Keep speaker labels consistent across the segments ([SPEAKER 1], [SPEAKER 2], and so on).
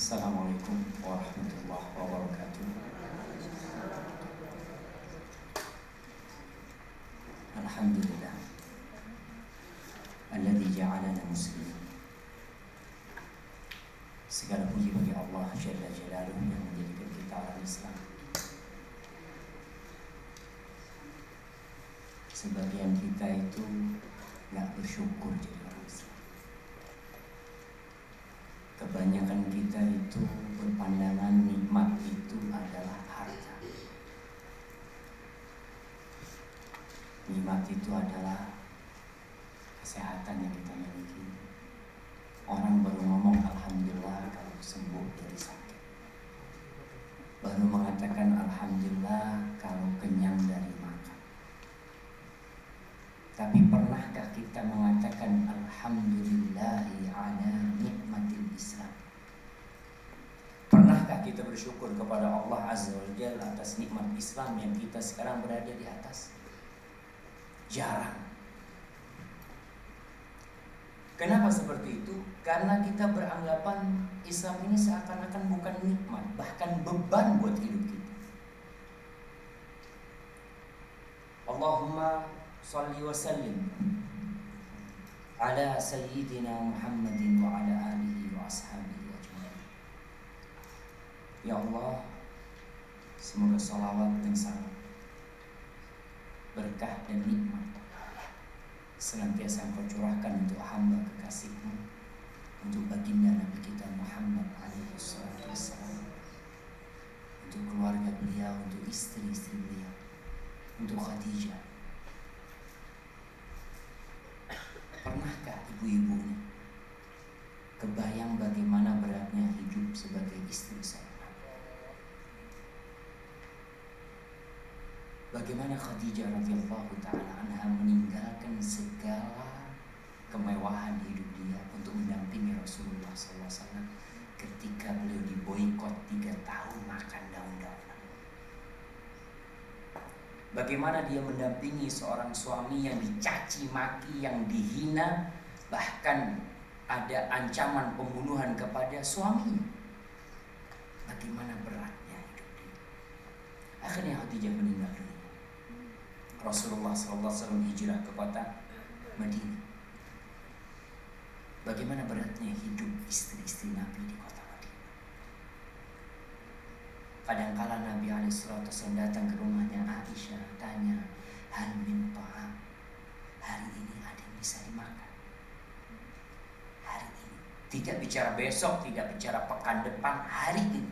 [SPEAKER 1] Assalamualaikum warahmatullahi wabarakatuh. Alhamdulillah alladzi ja'alana muslimin. Segala puji bagi Allah Jalla Jalaluhu yang menjadikan kita orang Islam. Sebagian kita itu gak bersyukur jadi orang Islam. Kebanyakan kita itu berpandangan nikmat itu adalah harta. Nikmat itu adalah kesehatan yang kita miliki. Orang baru ngomong alhamdulillah kalau sembuh dari sakit. Baru mengatakan alhamdulillah kalau kenyang dari makan. Tapi pernahkah kita mengatakan alhamdulillahi ala nikmatil Islam? Pernahkah kita bersyukur kepada Allah Azza wa Jalla atas nikmat Islam yang kita sekarang berada di atas? Jarang. Kenapa seperti itu? Karena kita beranggapan Islam ini seakan-akan bukan nikmat, bahkan beban buat hidup kita. Allahumma shalli wa sallim ala sayyidina Muhammadin wa ala alihi wa ashabihi ajma'in. Ya Allah, semoga salawat dan salam, berkah dan nikmat senantiasa Engkau curahkan untuk hamba kekasih-Mu, untuk baginda Nabi kita Muhammad alaihi salatu wassalam, untuk keluarga beliau, untuk istri-istri beliau, untuk Khadijah. Pernahkah ibu-ibu ini kebayang bagaimana beratnya hidup sebagai istri saya? Bagaimana Khadijah radhiyallahu ta'ala anha meninggalkan segala kemewahan hidup dia untuk mendampingi Rasulullah SAW ketika beliau diboikot 3 tahun makan daun-daunan. Bagaimana dia mendampingi seorang suami yang dicaci maki, yang dihina, bahkan ada ancaman pembunuhan kepada suaminya. Bagaimana beratnya hidup dia. Akhirnya Khadijah meninggal dunia. Rasulullah SAW hijrah ke kota Madinah. Bagaimana beratnya hidup istri-istri Nabi di kota Madinah. Kadangkala Nabi SAW datang ke rumahnya Aisyah, tanya, hal min ta'am, hari ini ada yang bisa dimakan? Hari ini. Tidak bicara besok, tidak bicara pekan depan, hari ini.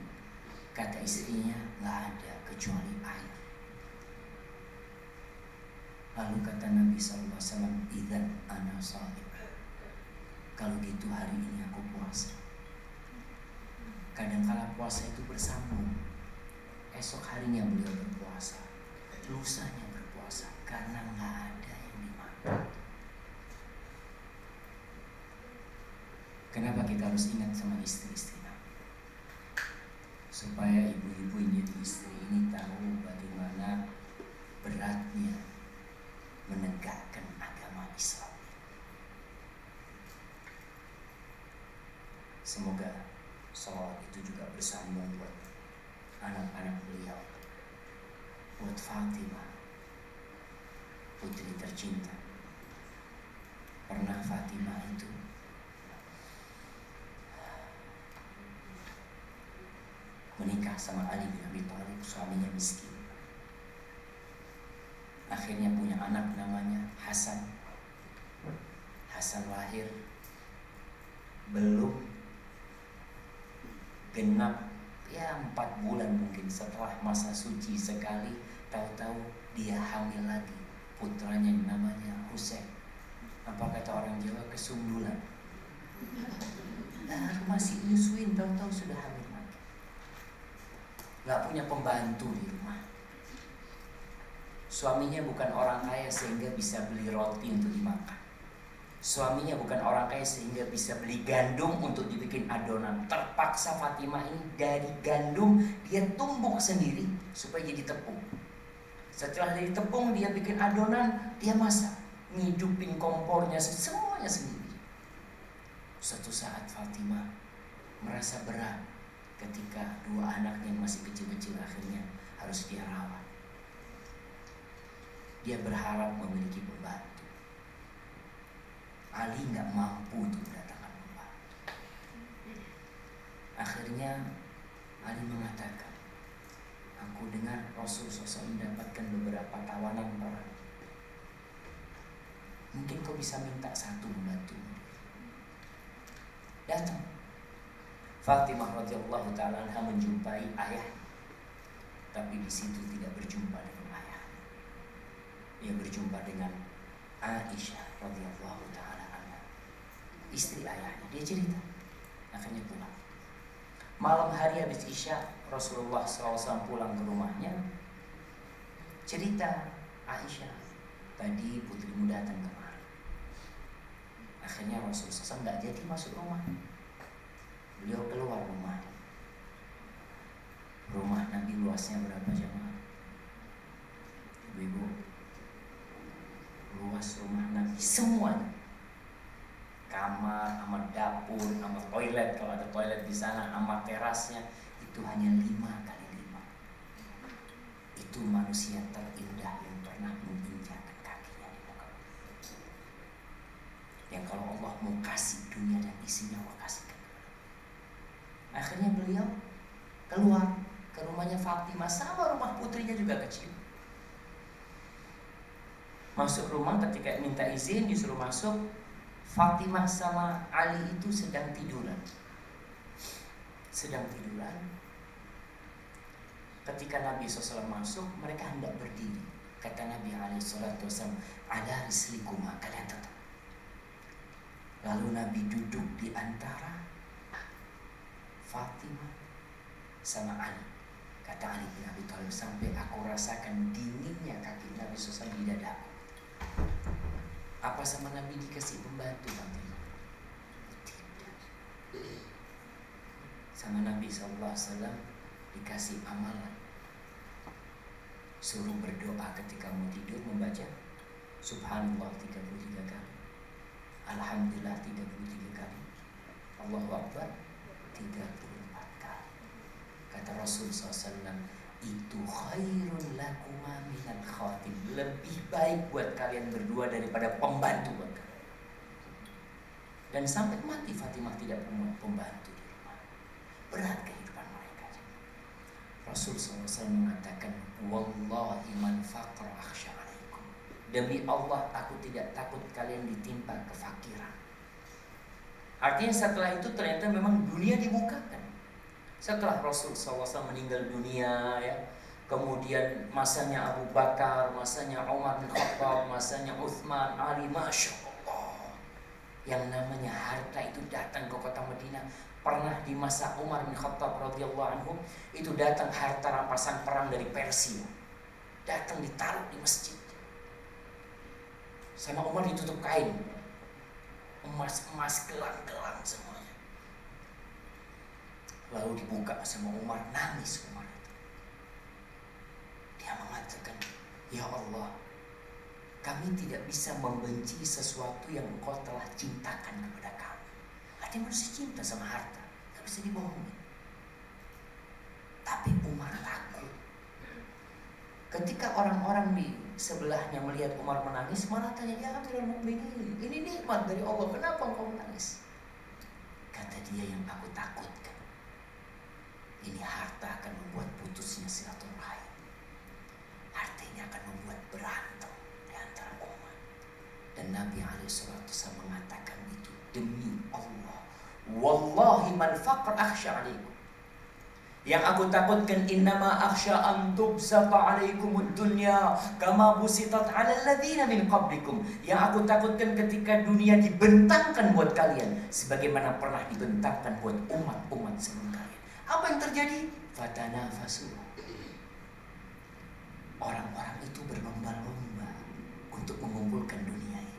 [SPEAKER 1] Kata istrinya, gak ada kecuali air. Lalu kata Nabi SAW, idzan ana shaim. Kalau gitu hari ini aku puasa. Kadangkala puasa itu bersambung. Esok harinya beliau berpuasa, lusanya berpuasa, karena nggak ada yang dimakan. Kenapa kita harus ingat sama istri-istri Nabi? Supaya ibu-ibu yang jadi istri ini tahu bagaimana beratnya menegakkan agama Islam. Semoga salawat itu juga bersambung buat anak-anak beliau, buat Fatimah, putri tercinta. Pernah Fatimah itu menikah sama Ali bin Abi Thalib, suaminya miskin. Akhirnya punya anak namanya Hasan. Hasan lahir belum genap 4 bulan mungkin setelah masa suci sekali, tahu-tahu dia hamil lagi. Putranya yang namanya Husain. Apa kata orang Jawa, kesundulan. Masih nyusuin, tahu-tahu sudah hamil lagi. Gak punya pembantu di rumah. Suaminya bukan orang kaya sehingga bisa beli roti untuk dimakan. Suaminya bukan orang kaya sehingga bisa beli gandum untuk dibikin adonan. Terpaksa Fatimah ini dari gandum dia tumbuk sendiri supaya jadi tepung. Setelah dari tepung dia bikin adonan, dia masak, ngidupin kompornya, semuanya sendiri. Suatu saat Fatimah merasa berat ketika dua anaknya yang masih kecil-kecil akhirnya harus dia rawat. Dia berharap memiliki pembantu. Ali nggak mampu untuk mendatangkan pembantu. Akhirnya Ali mengatakan, aku dengar Rasul SAW mendapatkan beberapa tawanan perang. Mungkin kau bisa minta satu pembantu. Datang Fatimah radhiyallahu taala anha menjumpai ayah, tapi di situ tidak berjumpa dengan ayah. Dia berjumpa dengan Aisyah radhiyallahu taala anha, istri ayahnya. Dia cerita, akhirnya pulang. Malam hari habis Isya, Rasulullah SAW pulang ke rumahnya. Cerita Aisyah, tadi putrimu datang kemari. Akhirnya Rasulullah SAW nggak jadi masuk rumah. Beliau keluar rumah. Rumah Nabi luasnya berapa jemaah? Ibu-ibu, luas rumah Nabi semuanya. Kamar, sama dapur, sama toilet kalau ada toilet di sana, sama terasnya itu hanya 5x5. Itu manusia terindah yang pernah menginjakkan kakinya di muka bumi. Yang kalau Allah mau kasih dunia dan isinya, Allah kasihkan. Akhirnya beliau keluar ke rumahnya Fatimah, sama rumah putrinya juga kecil. Masuk rumah, ketika minta izin disuruh masuk, Fatimah sama Ali itu sedang tiduran. Ketika Nabi SAW masuk, mereka hendak berdiri. Kata Nabi SAW, ala rislikuma, kalian tetap. Lalu Nabi duduk di antara Fatimah sama Ali. Kata Ali bin Abi Thalib, sampai aku rasakan dinginnya kaki Nabi SAW di dadaku. Apa sama Nabi dikasih pembantu Fatimah? Tidak. Sama Nabi SAW dikasih amalan, suruh berdoa ketika mau tidur, membaca Subhanallah 33 kali, Alhamdulillah 33 kali, Allahu Akbar 34 kali. Kata Rasul SAW, itu khairun lakuma minal khatib, lebih baik buat kalian berdua daripada pembantu buat kalian. Dan sampai mati Fatimah tidak punya pembantu di rumah. Berat kehidupan mereka. Rasul SAW mengatakan, wallahi man faqra akhsha alaikum, demi Allah aku tidak takut kalian ditimpa kefakiran. Artinya setelah itu ternyata memang dunia dibukakan. Setelah Rasul SAW meninggal dunia, ya, kemudian masanya Abu Bakar, masanya Umar bin Khattab, masanya Uthman, Ali, Masya Allah, yang namanya harta itu datang ke kota Madinah. Pernah di masa Umar bin Khattab radhiyallahu anhu, itu datang harta rampasan perang dari Persia, datang ditaruh di masjid. Sama Umar ditutup kain, emas-emas, gelang-gelang semuanya. Lalu dibuka sama Umar, nangis Umar itu. Dia mengatakan, ya Allah, kami tidak bisa membenci sesuatu yang Engkau telah cintakan kepada kami. Ada manusia cinta sama harta, gak bisa dibohongi. Tapi Umar takut. Ketika orang-orang di sebelahnya melihat Umar menangis, malah tanya, ya Amirul Mukminin, ini nikmat dari Allah, kenapa engkau menangis? Kata dia, yang aku takutkan, ini harta akan membuat putusnya silaturahim. Harta ini akan membuat berantem di antara umat. Dan Nabi SAW mengatakan itu, demi Allah, wallahi man faqr akhsha alaikum. Yang aku takutkan, innama akhsha an tubsata alaikumud dunya kama busitat 'alal ladzina min qablikum. Yang aku takutkan ketika dunia dibentangkan buat kalian sebagaimana pernah dibentangkan buat umat-umat sebelum kalian. Apa yang terjadi? Fatanafasu. Orang-orang itu berlomba-lomba untuk mengumpulkan dunia ini.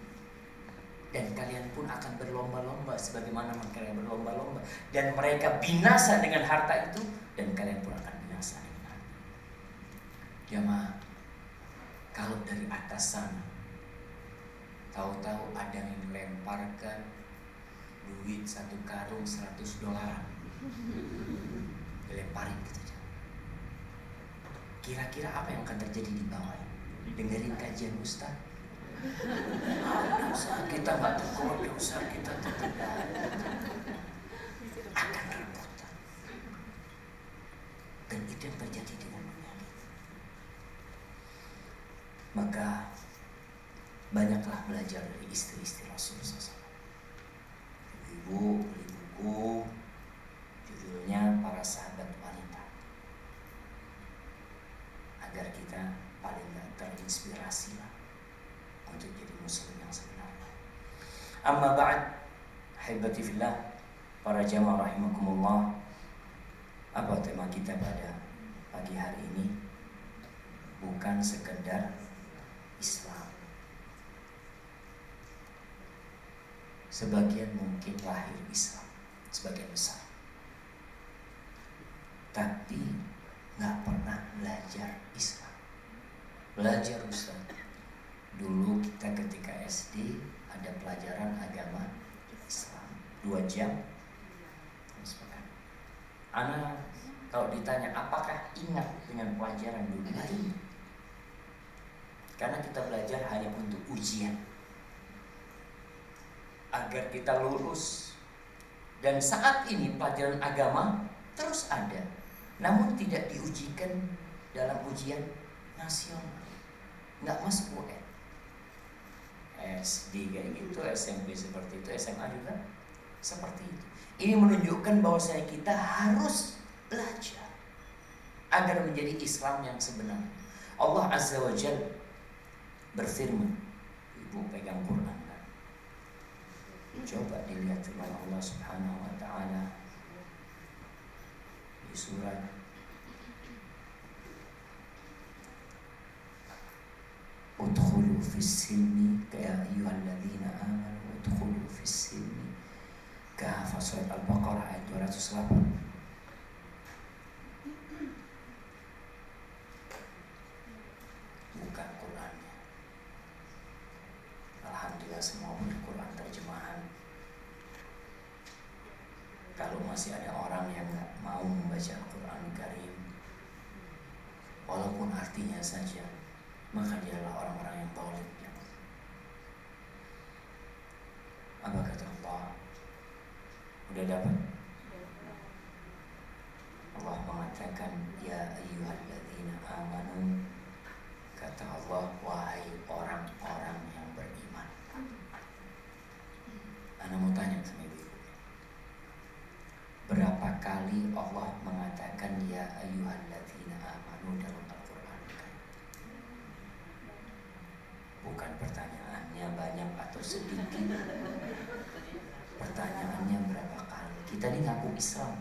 [SPEAKER 1] Dan kalian pun akan berlomba-lomba sebagaimana mereka berlomba-lomba. Dan mereka binasa dengan harta itu, dan kalian pun akan binasa dengan harta. Jamaah, kalau dari atas sana tahu-tahu ada yang lemparkan duit 1 karung $100, dilemparin gitu. Kira-kira apa yang akan terjadi di bawah? Dengerin kajian Ustaz. Usaha kita nggak tegur, usaha kita tetap akan rebutan. Dan itu yang terjadi dengan penyakit. Maka banyaklah belajar dari istri-istri Rasulullah SAW. Ibu beli buku judulnya Para Sahabat Wanita, agar kita paling gak terinspirasi lah untuk jadi muslim yang sebenarnya. Amma ba'd, haibati fillah, para jamaah rahimakumullah. Apa tema kita pada pagi hari ini? Bukan sekedar Islam. Sebagian mungkin lahir Islam, sebagian besar, tapi nggak pernah belajar Islam. Belajar Ustaz. Dulu kita ketika SD ada pelajaran agama Islam 2 jam. Anak kalau ditanya apakah ingat dengan pelajaran dulu? Karena kita belajar hanya untuk ujian, agar kita lulus. Dan saat ini pelajaran agama terus ada, namun tidak diujikan dalam ujian nasional, nggak masuk UN. SD kayak gitu, SMP seperti itu, SMA juga seperti itu. Ini menunjukkan bahwa kita harus belajar agar menjadi Islam yang sebenarnya. Allah Azza wa Jalla berfirman, ibu pegang Quran kan? Coba dilihat firman Allah Subhanahu wa Ta'ala di surat Udkhulu fis silmi ya ayyuhalladzina amanu udkhulu fis silmi Kahf, surat Al-Baqarah ayat 208. Bukan Qurannya. Alhamdulillah semua punya Quran terjemahan. Kalau masih ada orang yang gak mau membaca Al-Quran Karim, walaupun artinya saja, maka dialah orang-orang yang zalim. Apa kata Allah? Udah dapat? Allah mengatakan ya ayyuhalladzina amanu, kata Allah, wahai orang-orang yang beriman. Ana mau tanya sama ibu, berapa kali Allah mengatakan ya ayyuhalladzina amanu dalam Al-Quran? Bukan pertanyaannya banyak atau sedikit, pertanyaannya berapa kali. Kita ini ngaku Islam.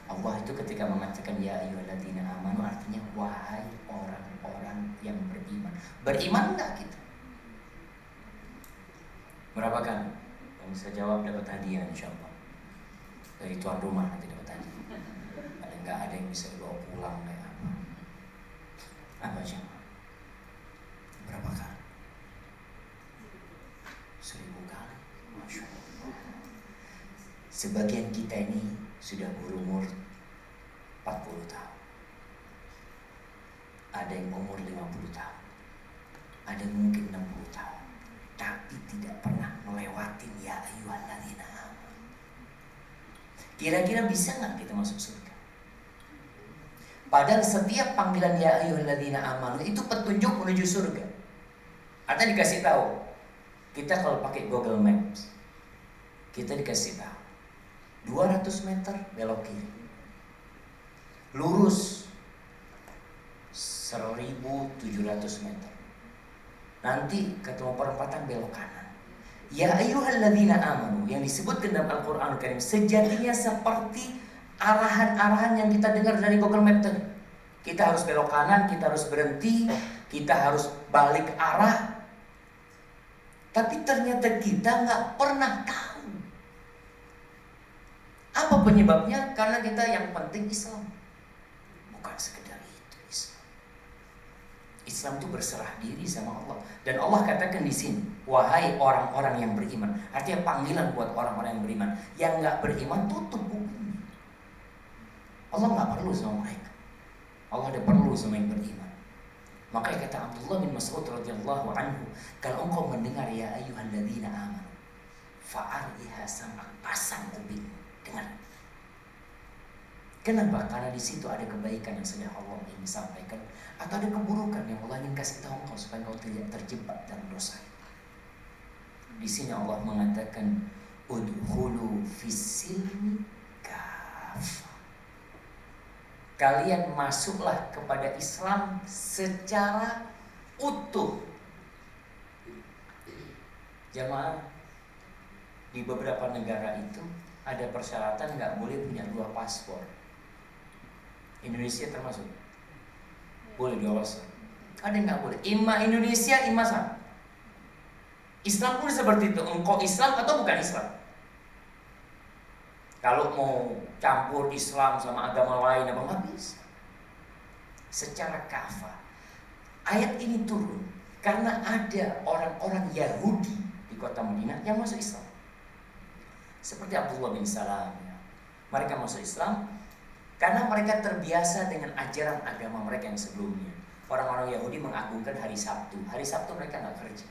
[SPEAKER 1] Allah itu ketika mengatakan ya ayyuhalladzina amanu, artinya wahai orang-orang yang beriman. Beriman enggak kita? Berapa kali? Yang bisa jawab dapat hadiah insyaallah. Dari tuan rumah nanti dapat hadiah. Ada enggak ada yang bisa dibawa pulang kayak apa? Apa jemaah? Berapa kali? 1000 kali. Masya Allah. Sebagian kita ini sudah berumur 40 tahun. Ada yang umur 50 tahun. Ada yang mungkin 60 tahun. Tapi tidak pernah melewatin ya ayyuhalladzina amanu. Kira-kira bisa nggak kita masuk surga? Padahal setiap panggilan ya ayyuhalladzina amanu itu petunjuk menuju surga. Artinya dikasih tahu. Kita kalau pakai Google Maps, kita dikasih tahu 200 meter belok kiri, lurus 1700 meter, nanti ketemu perempatan belok kanan. Ya ayyuhalladzina amanu yang disebutkan dalam Al-Quran Karim sejatinya seperti arahan-arahan yang kita dengar dari Google Maps tadi. Kita harus belok kanan, kita harus berhenti, kita harus balik arah. Tapi ternyata kita nggak pernah tahu apa penyebabnya. Karena kita yang penting Islam, bukan sekedar itu Islam. Islam itu berserah diri sama Allah. Dan Allah katakan di sini, wahai orang-orang yang beriman. Artinya panggilan buat orang-orang yang beriman. Yang nggak beriman tutup bukunya. Allah nggak perlu sama mereka. Allah ada perlu sama yang beriman. Makanya kata Abdullah bin Mas'ud radhiyallahu anhu, kalau engkau mendengar ya ayyuhalladzina amanu fa'ariha sam'ak, pasang kupingmu, dengar. Kenapa? Karena di situ ada kebaikan yang sedang Allah ingin sampaikan, atau ada keburukan yang Allah ingin kasih tahu engkau supaya engkau tidak terjebak dalam dosa. Di sini Allah mengatakan udkhulu fis-silmi kafah. Kalian masuklah kepada Islam secara utuh. Jamaah, di beberapa negara itu ada persyaratan nggak boleh punya 2 paspor. Indonesia termasuk. Boleh 2 paspor. Ada yang nggak boleh. Ima Indonesia, ima sama. Islam pun seperti itu. Engkau Islam atau bukan Islam. Kalau mau campur Islam sama agama lain apa nggak bisa. Secara kafah. Ayat ini turun karena ada orang-orang Yahudi di kota Madinah yang masuk Islam. Seperti Abdullah bin Salam. Mereka masuk Islam karena mereka terbiasa dengan ajaran agama mereka yang sebelumnya. Orang-orang Yahudi mengagungkan hari Sabtu. Hari Sabtu mereka nggak kerja.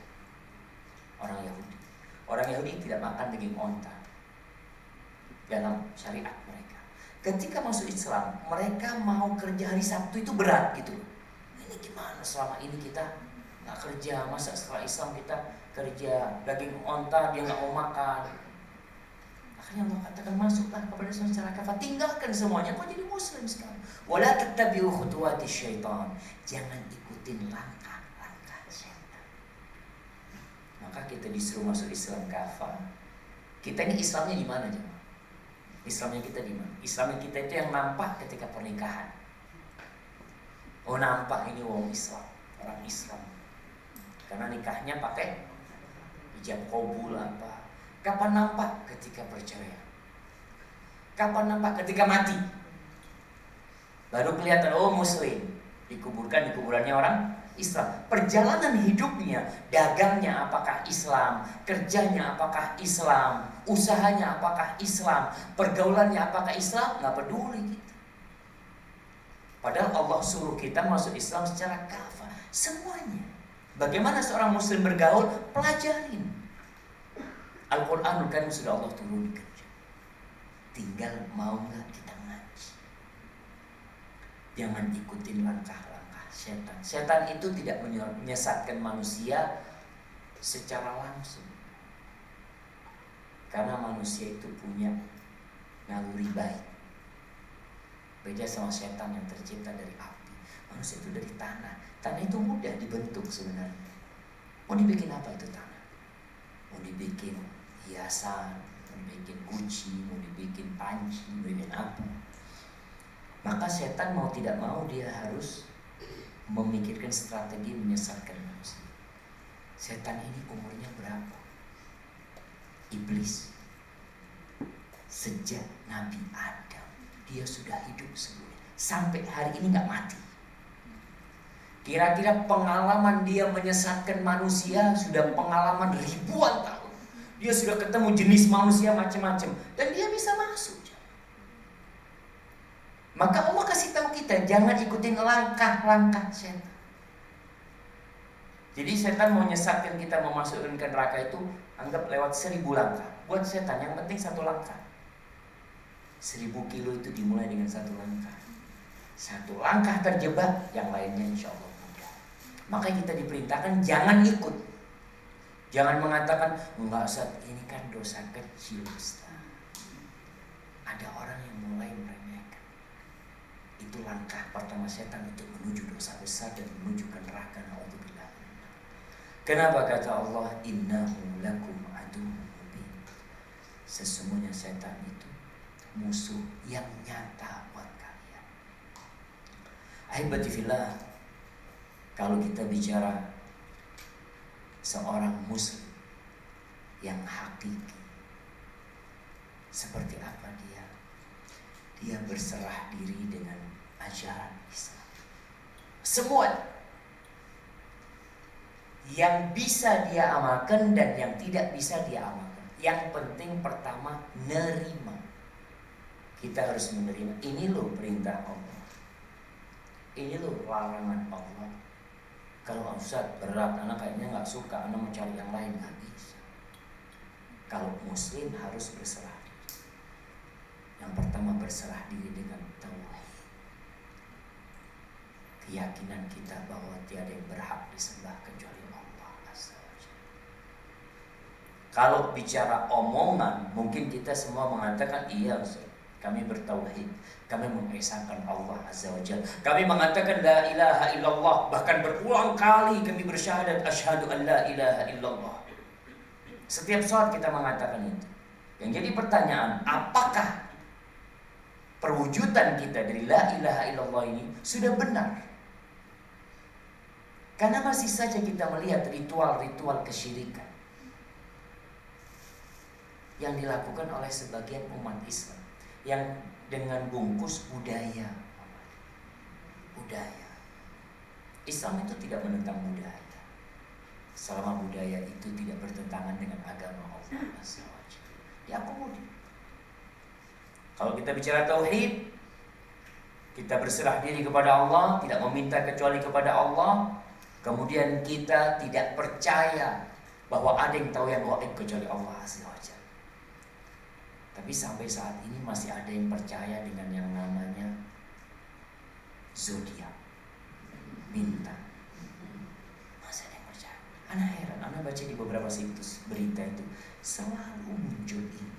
[SPEAKER 1] Orang Yahudi tidak makan daging onta dalam syariat mereka. Ketika masuk Islam, mereka mau kerja hari Sabtu itu berat gitu. Ini gimana selama ini kita nggak kerja, masa setelah Islam kita kerja daging onta dia nggak mau makan. Akhirnya Allah katakan masuklah kepada Islam secara kafah, tinggalkan semuanya, kau jadi Muslim sekarang. Wala tattabi'u khutuwati syaitan, jangan ikutin langkah-langkah syaitan. Maka kita disuruh masuk Islam kafah. Kita ini Islamnya di mana jemaah? Islamnya kita di mana? Islamnya kita itu yang nampak ketika pernikahan. Oh nampak ini orang Islam. Karena nikahnya pakai hijab kabul apa. Kapan nampak? Ketika perceraian. Kapan nampak? Ketika mati. Baru kelihatan oh Muslim. Dikuburkan di kuburannya orang Islam. Perjalanan hidupnya, dagangnya apakah Islam, kerjanya apakah Islam, usahanya apakah Islam, pergaulannya apakah Islam, nggak peduli kita. Padahal Allah suruh kita masuk Islam secara kafah, semuanya. Bagaimana seorang Muslim bergaul? Pelajarin. Al-Quranul Karim sudah Allah turunkan. Tinggal mau nggak kita ngaji. Jangan ikutin langkah-langkah setan. Setan itu tidak menyesatkan manusia secara langsung. Karena manusia itu punya naluri baik. Beda sama setan yang tercipta dari api. Manusia itu dari tanah. Tanah itu mudah dibentuk sebenarnya. Mau dibikin apa itu tanah? Mau dibikin hiasan, mau dibikin kunci, mau dibikin panci, mau dibikin apa. Maka setan mau tidak mau dia harus memikirkan strategi menyesatkan manusia. Setan ini umurnya berapa? Iblis sejak Nabi Adam dia sudah hidup sebelumnya sampai hari ini nggak mati. Kira-kira pengalaman dia menyesatkan manusia sudah pengalaman ribuan tahun. Dia sudah ketemu jenis manusia macam-macam dan dia bisa masuk. Maka Allah kasih tahu kita jangan ikutin langkah-langkah setan. Jadi setan mau menyesatkan kita, memasukkan ke neraka itu anggap lewat 1000 langkah. Buat setan yang penting 1 langkah. 1000 kilo itu dimulai dengan 1 langkah. 1 langkah terjebak, yang lainnya insya Allah mudah. Maka kita diperintahkan jangan ikut. Jangan mengatakan enggak Ustaz, ini kan dosa kecil Ustaz. Ada orang yang mulai meremehkan. Itu langkah pertama setan untuk menuju dosa besar dan menuju ke neraka. Na'udzubillah. Kenapa kata Allah innahu lakum aduwwun mubin? Sesungguhnya setan itu musuh yang nyata buat kalian. Ahibati fillah, kalau kita bicara seorang muslim yang hakiki, seperti apa dia? Dia berserah diri dengan ajaran Islam. Semua yang bisa dia amalkan dan yang tidak bisa dia amalkan. Yang penting pertama nerima. Kita harus menerima, ini loh perintah Allah, ini loh larangan Allah. Kalau Ustaz berat, anak kayaknya nggak suka, anak mau cari yang lain, nggak bisa. Kalau muslim harus berserah diri. Yang pertama berserah diri dengan tauhid, keyakinan kita bahwa tiada yang berhak disembah kecuali Allah Azza wa Jalla. Kalau bicara omongan, mungkin kita semua mengatakan iya Ustaz, kami bertauhid, kami mengesahkan Allah Azza wa Jalla, kami mengatakan la ilaha illallah, bahkan berulang kali kami bersyahadat asyhadu an la ilaha illallah. Setiap saat kita mengatakan itu. Yang jadi pertanyaan, apakah perwujudan kita dari la ilaha illallah ini sudah benar? Karena masih saja kita melihat ritual-ritual kesyirikan yang dilakukan oleh sebagian umat Islam yang dengan bungkus budaya. Islam itu tidak menentang budaya, selama budaya itu tidak bertentangan dengan agama Allah Azza wa Jalla, diakomodir. Kalau kita bicara tauhid, kita berserah diri kepada Allah, tidak meminta kecuali kepada Allah. Kemudian kita tidak percaya bahwa ada yang tahu yang gaib kecuali Allah Azza wa Jalla. Tapi sampai saat ini masih ada yang percaya dengan yang namanya zodiak, bintang. Masih ada yang percaya. Anak heran, anak baca di beberapa situs berita itu selalu muncul ini.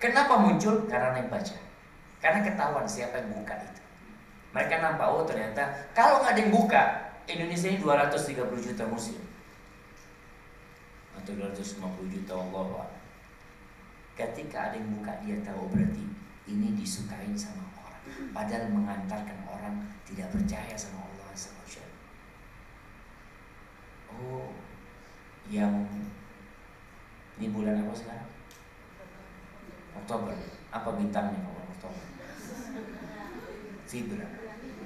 [SPEAKER 1] Kenapa muncul? Karena yang baca. Karena ketahuan siapa yang buka itu. Mereka nampak, oh ternyata kalau nggak ada yang buka, Indonesia ini 230 juta muslim atau 250 juta, Allah. Ketika ada yang buka, dia tahu berarti ini disukain sama orang, padahal mengantarkan orang tidak percaya sama Allah Subhanahu wa Ta'ala. Oh, yang ini bulan apa sekarang? Oktober. Apa bintangnya kalau Oktober? Libra.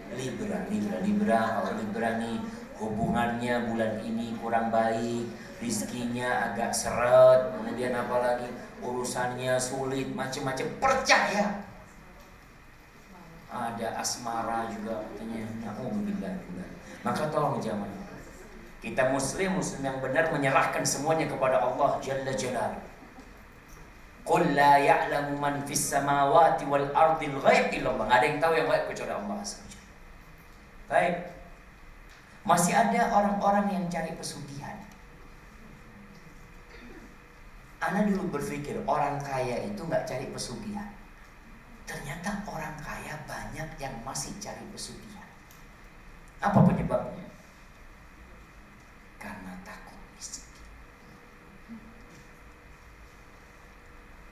[SPEAKER 1] Kalau Libra nih hubungannya bulan ini kurang baik, rizkinya agak seret, kemudian apalagi urusannya sulit, macam-macam. Percaya. Ada asmara juga katanya. Maka tolong jangan. Kita muslim yang benar menyerahkan semuanya kepada Allah Jalla Jalaluhu. Qul la ya'lamu man fis samawati wal ardil ghaib illallah. Enggak ada yang tahu yang gaib kecuali Allah saja. Baik. Masih ada orang-orang yang cari pesugihan. Ana dulu berpikir orang kaya itu enggak cari pesugihan. Ternyata orang kaya banyak yang masih cari pesugihan. Apa penyebabnya? Karena takut miskin.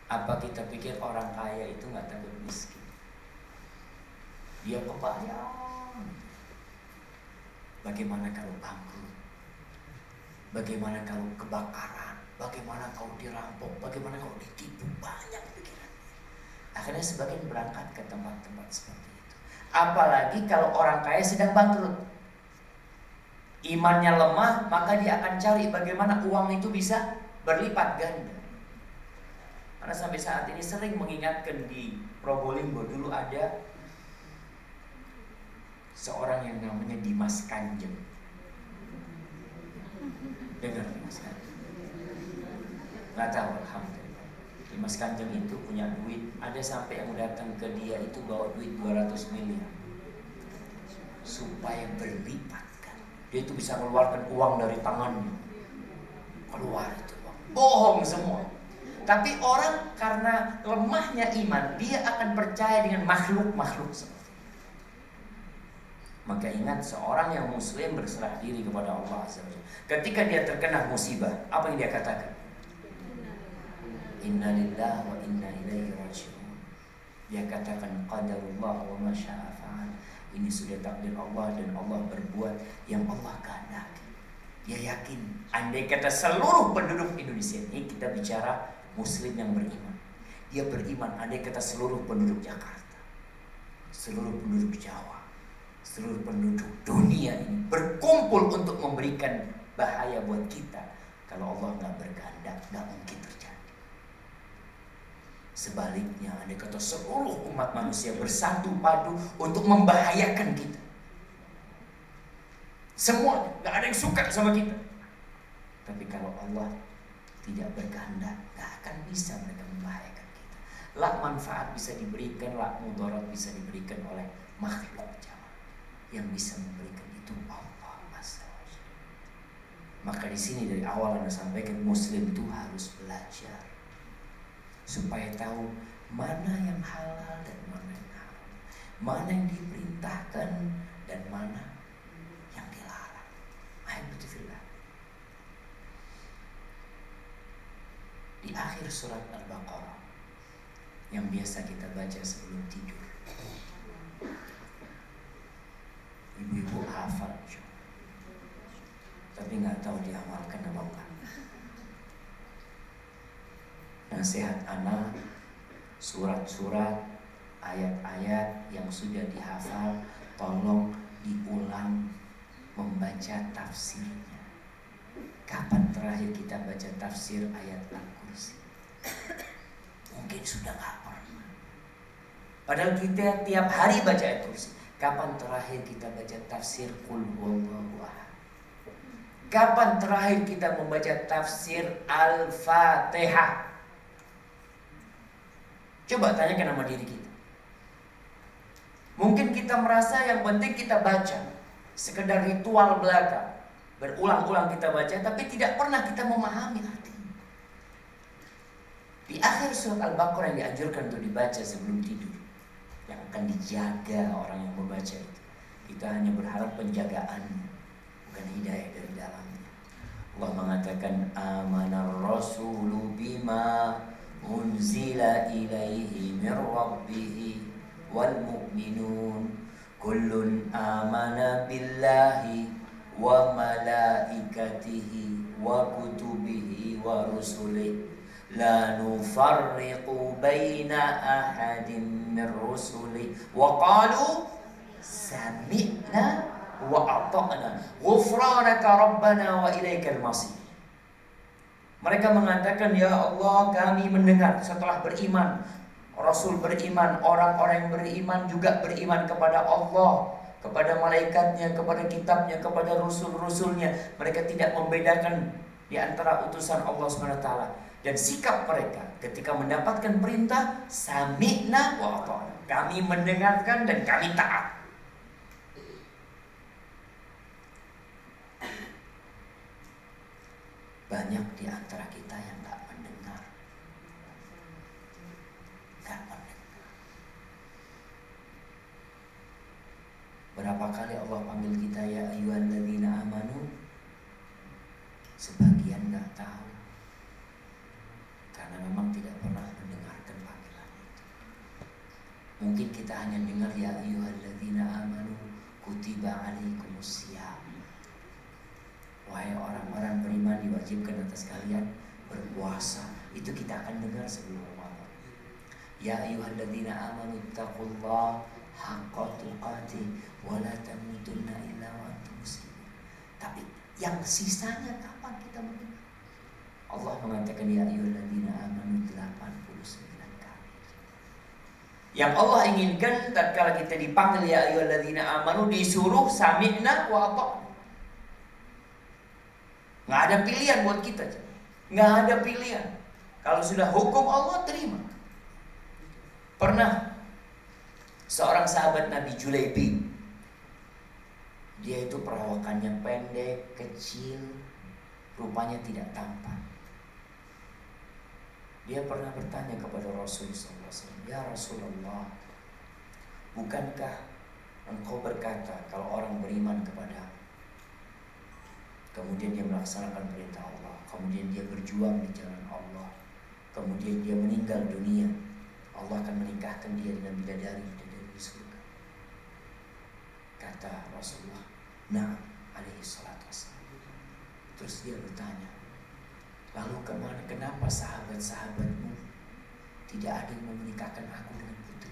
[SPEAKER 1] Apa kita pikir orang kaya itu nggak takut miskin? Dia kebayang. Bagaimana kalau bangkrut? Bagaimana kalau kebakaran? Bagaimana kalau dirampok? Bagaimana kalau ditipu? Banyak pikiran. Akhirnya sebagian berangkat ke tempat-tempat seperti itu. Apalagi kalau orang kaya sedang bangkrut, imannya lemah, maka dia akan cari bagaimana uang itu bisa berlipat ganda. Karena sampai saat ini sering mengingatkan di Probolinggo dulu ada seorang yang namanya Dimas Kanjeng. Dengar Dimas Kanjeng? Nggak tahu, alhamdulillah. Dimas Kanjeng itu punya duit, ada sampai yang datang ke dia itu bawa duit 200 miliar supaya berlipat kan. Dia itu bisa mengeluarkan uang dari tangannya, keluar itu uang. Bohong semua. Tapi orang karena lemahnya iman, dia akan percaya dengan makhluk-makhluk seperti itu. Maka ingat, seorang yang muslim berserah diri kepada Allah Azza wa Jalla. Ketika dia terkena musibah, apa yang dia katakan? Inna lillahi wa inna ilaihi raji'un. Dia katakan qadarullah wa ma syaa fa'al. Ini sudah takdir Allah dan Allah berbuat yang Allah kehendaki. Dia yakin, andai kata seluruh penduduk Indonesia ini, kita bicara muslim yang beriman, dia beriman andai kata seluruh penduduk Jakarta, seluruh penduduk Jawa, seluruh penduduk dunia ini berkumpul untuk memberikan bahaya buat kita, kalau Allah nggak berkehendak, nggak mungkin terjadi. Sebaliknya, andai kata seluruh umat manusia bersatu padu untuk membahayakan kita, semua, gak ada yang suka sama kita. Tapi kalau Allah tidak berkehendak, gak akan bisa mereka membahayakan kita. La manfaat bisa diberikan, la mudarat bisa diberikan oleh makhluk jamaah. Yang bisa memberikan itu Allah Azza wa Jalla. Maka di sini dari awal Anda sampaikan, Muslim itu harus belajar supaya tahu mana yang halal dan mana yang haram, mana yang diperintahkan dan mana yang dilarang. Alhamdulillah. Di akhir surat Al-Baqarah yang biasa kita baca sebelum tidur, ibu-ibu hafal, tapi nggak tahu diamalkan apa enggak. Nasihat anak, surat-surat, ayat-ayat yang sudah dihafal, tolong diulang membaca tafsirnya. Kapan terakhir kita baca tafsir ayat Al-Kursi? Mungkin sudah gak pernah. Padahal kita tiap hari baca ayat Kursi. Kapan terakhir kita baca tafsir Qul Huwallahu Ahad? Kapan terakhir kita membaca tafsir Al-Fatihah? Coba tanyakan sama diri kita. Mungkin kita merasa yang penting kita baca, sekedar ritual belaka, berulang-ulang kita baca, tapi tidak pernah kita memahami artinya. Di akhir surat Al-Baqarah yang dianjurkan untuk dibaca sebelum tidur, yang akan dijaga orang yang membaca itu, kita hanya berharap penjagaannya, bukan hidayah dari dalamnya. Allah mengatakan, amanar rasulu bima unzila ilaihi min rabbih wal mu'minun kullun amana billahi wa malaikatihi wa kutubihi wa rusulihi la nufarriqu baina ahadin min rusulihi wa qalu sami'na wa ata'na ghufranaka rabbana wa ilaikal masir. Mereka mengatakan, ya Allah, kami mendengar setelah beriman. Rasul beriman, orang-orang yang beriman juga beriman kepada Allah, kepada malaikatnya, kepada kitabnya, kepada rasul-rasulnya. Mereka tidak membedakan di antara utusan Allah SWT. Dan sikap mereka ketika mendapatkan perintah, sami'na wa ata'na, kami mendengarkan dan kami taat. Banyak di antara kita yang gak mendengar. Berapa kali Allah panggil kita, ya ayyuhalladzina amanu? Sebagian gak tahu, karena memang tidak pernah mendengarkan panggilan itu. Mungkin kita hanya dengar, ya ayyuhalladzina amanu kutiba alaikumusiyam, wahai orang-orang beriman diwajibkan atas kalian berpuasa. Itu kita akan dengar sebelum Ramadan. Ya ayyuhalladzina amanu taqullaha haqqa tuqatih wa la tamutunna illa wa antum muslimun. Tapi yang sisanya kapan kita mendengar? Allah mengatakan ya ayyuhalladzina amanu 89 kali. Yang Allah inginkan tatkala kita dipanggil ya ayyuhalladzina amanu, disuruh sami'na wa ata'na. Nggak ada pilihan buat kita, nggak ada pilihan. Kalau sudah hukum Allah, terima. Pernah seorang sahabat Nabi Julaibi, dia itu perawakannya pendek, kecil, rupanya tidak tampan. Dia pernah bertanya kepada Rasulullah SAW, ya Rasulullah, bukankah engkau berkata kalau orang beriman kepada, kemudian dia melaksanakan perintah Allah, kemudian dia berjuang di jalan Allah, kemudian dia meninggal dunia, Allah akan menikahkan dia dengan bidadari di surga. Kata Rasulullah, nah, alaihi salatu wassalam. Terus dia bertanya, lalu kenapa sahabat-sahabatmu tidak ada yang menikahkan aku dengan putri?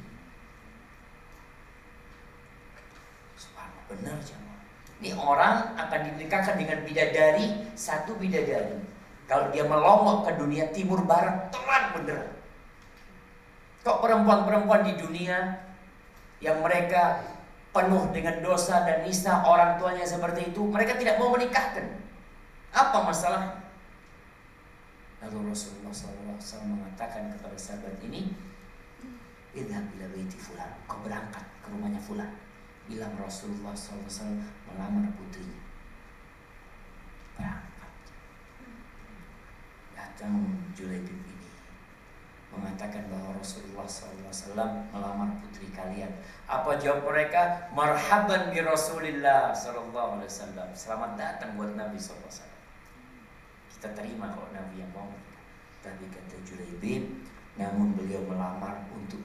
[SPEAKER 1] Subhanallah, benar jemaah. Ini orang akan dinikahkan dengan bidadari, satu bidadari. Kalau dia melongok ke dunia timur barat, terang benderang. Kok perempuan-perempuan di dunia yang mereka penuh dengan dosa dan nista, orang tuanya seperti itu, mereka tidak mau menikahkan. Apa masalah? Lalu Rasulullah SAW mengatakan kepada sahabat ini, idhab ila baiti fulan, kau berangkat ke rumahnya fulan, bilang Rasulullah SAW melamar putrinya. Berangkat. Datang Julaibib ini mengatakan bahwa Rasulullah SAW melamar putri kalian. Apa jawab mereka? Marhaban bi Rasulillah SAW. Selamat datang buat Nabi SAW. Kita terima kalau Nabi yang mau. Tapi kata Julaibib, namun beliau melamar untuk,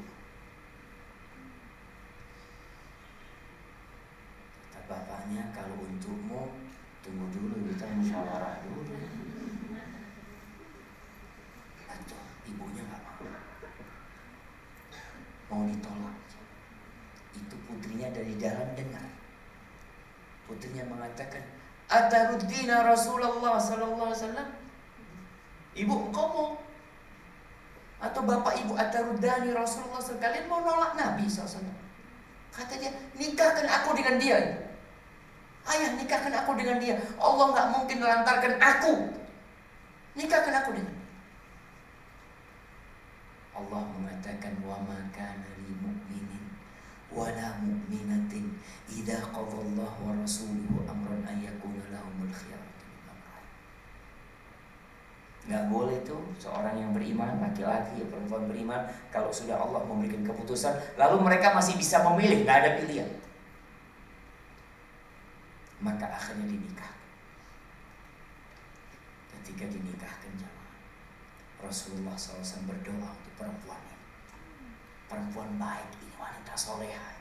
[SPEAKER 1] kata bapaknya, kalau untukmu tunggu dulu, kita musyawarah dulu. Atau ibunya nggak mau ditolak. Itu putrinya dari dalam dengar. Putrinya mengatakan, ataruddina Rasulullah sallallahu alaihi wasallam. Ibu, engkau mau? Atau bapak ibu ataruddani Rasulullah SAW, kalian mau nolak Nabi SAW? Kata dia, nikahkan aku dengan dia. Ayah, nikahkan aku dengan dia. Allah nggak mungkin melantarkan aku. Nikahkan aku dengan dia. Allah mengatakan, wa ma kana lil mu'minin wala mu'minatin idza qadallahu wa rasuluhu amran ay yakuna lahumul khiyaratu min amrihim. Enggak boleh tuh seorang yang beriman, laki-laki atau perempuan beriman, kalau sudah Allah memberikan keputusan lalu mereka masih bisa memilih, enggak ada pilihan, maka akhirnya dinikahkan. Ketika dinikahkan jamaah, Rasulullah SAW berdoa untuk perempuan ini. Perempuan baik ini, wanita soleha.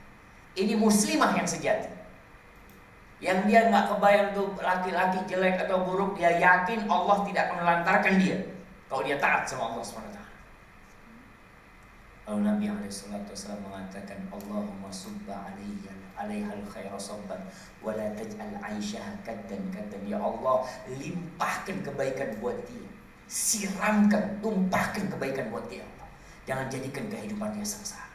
[SPEAKER 1] Ini muslimah yang sejati. Yang dia nggak kebayang tuh laki-laki jelek atau buruk, dia yakin Allah tidak akan melantarkan dia kalau dia taat sama Allah SWT. Lalu Nabi SAW mengatakan, Allahumma subba alaihal khaira sabban wa la taj'al aisyaha kaddan. Ya Allah, limpahkan kebaikan buat dia, siramkan, tumpahkan kebaikan buat dia. Jangan jadikan kehidupan dia sengsara.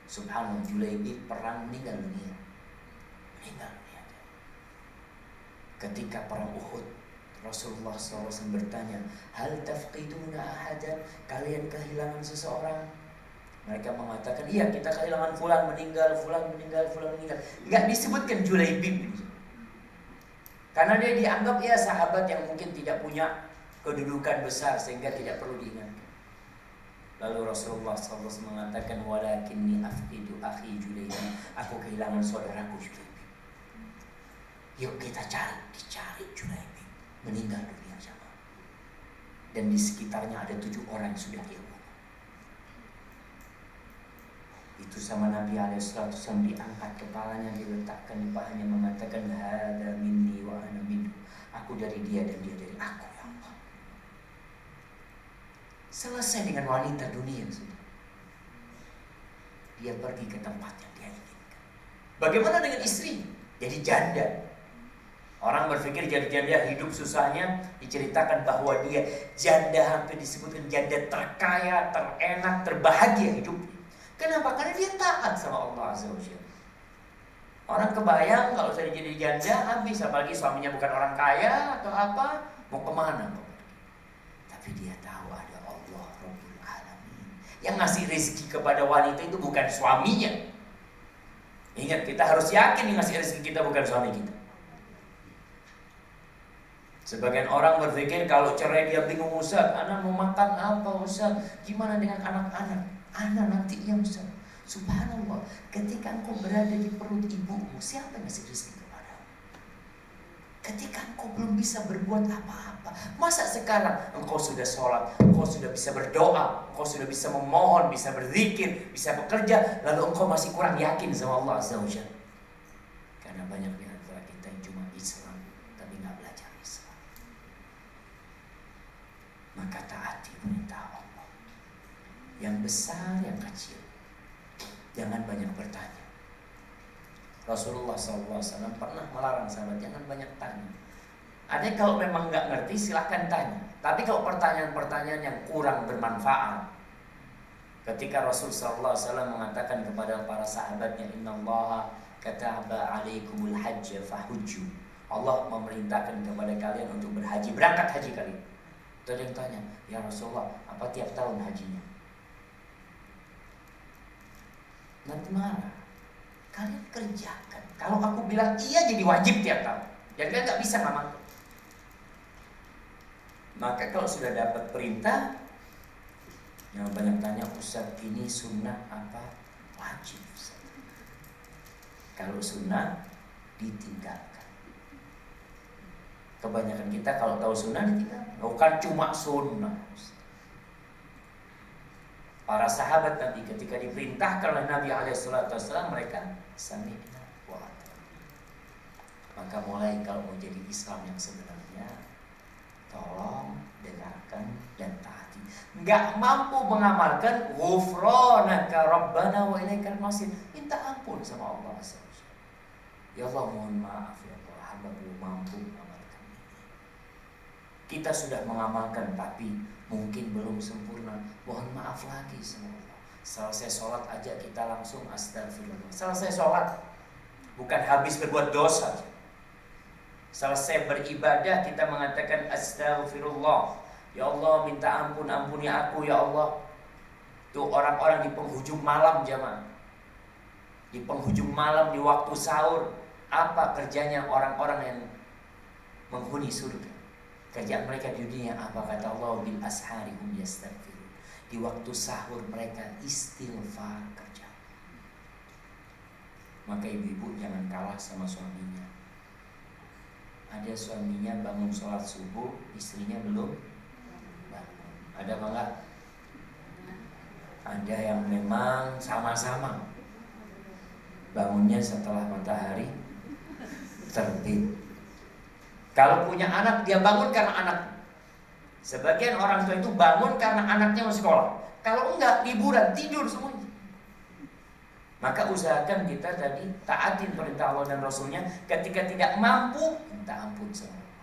[SPEAKER 1] Subhanallah, Julaibib perang meninggal dunia. Ketika perang Uhud, Rasulullah SAW bertanya, hal tafqiduna ahadan, kalian kehilangan seseorang? Mereka mengatakan, iya, kita kehilangan fulan meninggal, fulan meninggal, fulan meninggal. Enggak disebutkan Julaibib, karena dia dianggap ya sahabat yang mungkin tidak punya kedudukan besar sehingga tidak perlu diingatkan. Lalu Rasulullah SAW mengatakan, walakinni afqidu akhi Julaibib, aku kehilangan saudaraku Julaibib. Yuk kita dicari Julaibib, meninggal dunia jamaah. Dan di sekitarnya ada 7 orang yang sudah dia bunuh. Itu sama Nabi SAW diangkat kepalanya, diletakkan di pahanya, mengatakan, hada minni wa ana minhu, aku dari dia dan dia dari aku, ya Allah. Selesai dengan wanita dunia sudah. Dia pergi ke tempat yang dia inginkan. Bagaimana dengan istri? Jadi janda. Orang berpikir jadi janda hidup susahnya, diceritakan bahwa dia janda, hampir disebutkan janda terkaya, terenak, terbahagia hidupnya. Kenapa? Karena dia taat sama Allah Azza wa Jalla. Orang kebayang kalau saya jadi janda habis, apalagi suaminya bukan orang kaya atau apa, mau kemana? Tapi dia tahu ada Allah Rabbul Alamin yang ngasih rezeki kepada wanita itu bukan suaminya. Ingat, kita harus yakin yang ngasih rezeki kita bukan suami kita. Sebagian orang berpikir kalau cerai dia bingung, Ustaz, anak mau makan apa Ustaz? Gimana dengan anak-anak? Anak nantinya Ustaz. Subhanallah, ketika engkau berada di perut ibumu, siapa yang ngasih rezeki kepadamu? Ketika engkau belum bisa berbuat apa-apa, masa sekarang engkau sudah sholat, engkau sudah bisa berdoa, engkau sudah bisa memohon, bisa berzikir, bisa bekerja, lalu engkau masih kurang yakin sama Allah Azza wa Jalla? Karena banyak di antara kita yang cuma Islam tapi nggak belajar Islam. Maka taati perintah Allah, yang besar yang kecil. Jangan banyak bertanya. Rasulullah SAW pernah melarang sahabat, jangan banyak tanya. Artinya kalau memang nggak ngerti silahkan tanya. Tapi kalau pertanyaan-pertanyaan yang kurang bermanfaat, Ketika Rasul sallallahu alaihi wasallam mengatakan kepada para sahabatnya, innallaha kataba alaikumul hajj fahujju. Allah memerintahkan kepada kalian untuk berhaji, berangkat haji kalian. Ada yang tanya, ya Rasulullah, apa tiap tahun hajinya? Nanti marah. Kalian kerjakan. Kalau aku bilang iya jadi wajib tiap tahun. Dan kalian nggak bisa ngamalkan. Maka kalau sudah dapat perintah, yang banyak tanya, Ustaz ini sunnah apa wajib? Kalau sunnah ditinggalkan. Kebanyakan kita kalau tahu sunnah ditinggalkan. Bukan cuma sunnah. Para sahabat Nabi ketika diperintahkan oleh Nabi SAW, mereka sami'na wa ata'na. Maka mulai kalau mau jadi Islam yang sebenarnya, tolong dengarkan dan taati. Nggak mampu mengamalkan, ghufranaka rabbana wa ilaikal masir. Minta ampun sama Allah SWT. Ya Allah, mohon maaf ya Allah, hamba belum mampu mengamalkan ini. Kita sudah mengamalkan tapi mungkin belum sempurna. Mohon maaf lagi sama Allah. Selesai sholat aja kita langsung astagfirullah. Selesai sholat, bukan habis berbuat dosa. Selesai beribadah kita mengatakan astagfirullah. Ya Allah, minta ampun, ampuni aku ya Allah. Tuh orang-orang di penghujung malam jamaah. Di penghujung malam di waktu sahur, apa kerjanya orang-orang yang menghuni surga? Kerjaan mereka di dunia apa? Kata Allah, bil ashari hum yastaghfirun. Di waktu sahur mereka istighfar kerja. Maka ibu-ibu jangan kalah sama suaminya. Ada suaminya bangun sholat subuh, istrinya belum bangun. Ada apa enggak? Ada yang memang sama-sama bangunnya setelah matahari terbit. Kalau punya anak, dia bangun karena anak. Sebagian orang tua itu bangun karena anaknya mau sekolah. Kalau enggak, liburan, tidur semuanya. Maka usahakan kita tadi taatin perintah Allah dan Rasulnya. Ketika tidak mampu, minta ampun sama Allah.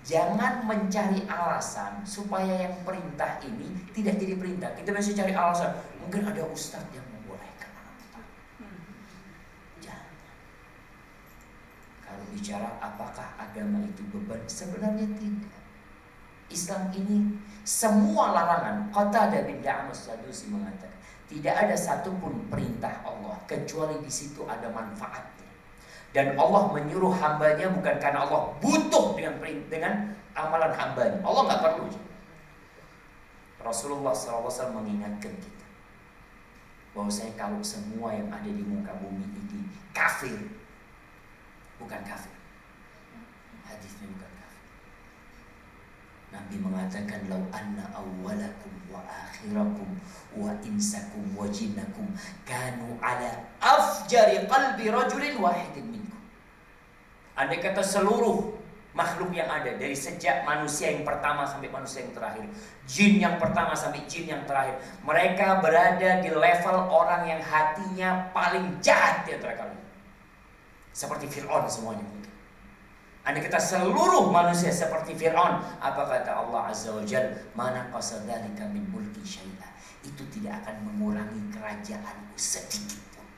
[SPEAKER 1] Jangan mencari alasan supaya yang perintah ini tidak jadi perintah. Kita masih cari alasan. Mungkin ada ustadz yang membolehkan anak. Jangan. Kalau bicara apakah agama itu beban, sebenarnya tidak. Islam ini semua larangan. Qatadah bin Di'amah As-Sadusi mengatakan, tidak ada satupun perintah Allah kecuali di situ ada manfaatnya. Dan Allah menyuruh hambanya bukan karena Allah butuh dengan amalan hambanya. Allah nggak perlu. Rasulullah SAW mengingatkan kita bahwasanya kalau semua yang ada di muka bumi ini kafir, bukan kafir. Hadisnya bukan kafir. Nabi mengatakan, lau anna awwalakum wa akhirakum wa insakum wa jinnakum kanu ala afjari qalbi rajulin wahidin minkum. Andai kata seluruh makhluk yang ada, dari sejak manusia yang pertama sampai manusia yang terakhir, jin yang pertama sampai jin yang terakhir, mereka berada di level orang yang hatinya paling jahat di antara kalian, seperti Fir'aun semuanya. Andai kata seluruh manusia seperti Fir'aun, apa kata Allah Azza wa Jalla, mana qasadhalika min mulki syai'a, itu tidak akan mengurangi kerajaanku sedikit pun.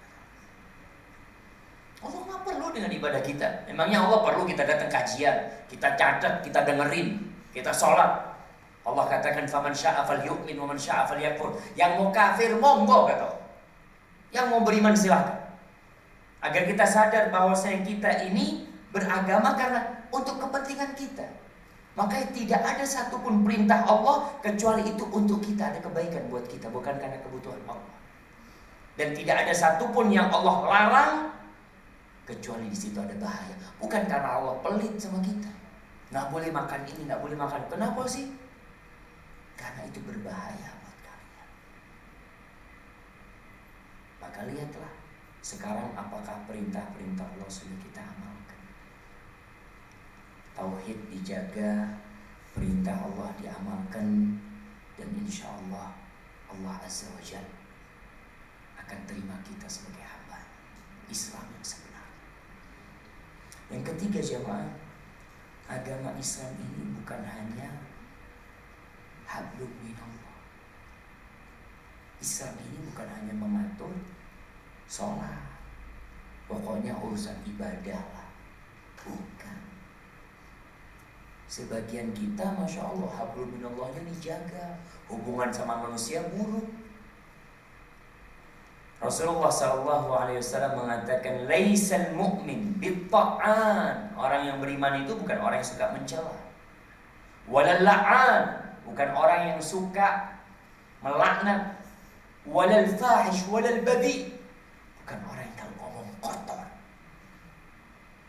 [SPEAKER 1] Allah nggak perlu dengan ibadah kita. Memangnya Allah perlu kita datang kajian, kita catat, kita dengerin, kita sholat. Allah katakan, faman sya'a falyu'min wa man sya'a falyakfur. Yang mau kafir monggo kata Allah. Yang mau beriman silahkan. Agar kita sadar bahwa kita ini beragama karena untuk kepentingan kita. Maka tidak ada satupun perintah Allah kecuali itu untuk kita, ada kebaikan buat kita, bukan karena kebutuhan Allah. Dan tidak ada satupun yang Allah larang kecuali di situ ada bahaya, bukan karena Allah pelit sama kita. Nggak boleh makan ini, nggak boleh makan. Kenapa sih? Karena itu berbahaya buat kalian. Maka lihatlah sekarang apakah perintah-perintah Allah sudah kita amalkan. Tauhid dijaga, perintah Allah diamalkan, dan insya Allah Allah Azza wa Jalla akan terima kita sebagai hamba Islam yang sebenarnya. Yang ketiga jemaah, agama Islam ini bukan hanya hablum minallah, Islam ini bukan hanya mengatur sholat, pokoknya urusan ibadah lah. Bukan. Sebagian kita Masya Allah hablum minallahnya dijaga, hubungan sama manusia buruk. Rasulullah SAW mengatakan laisal mu'min bitta'an. Orang yang beriman itu bukan orang yang suka mencela, walal la'an, bukan orang yang suka melaknat, walal fahish walal badhi, bukan orang yang kalau ngomong kotor.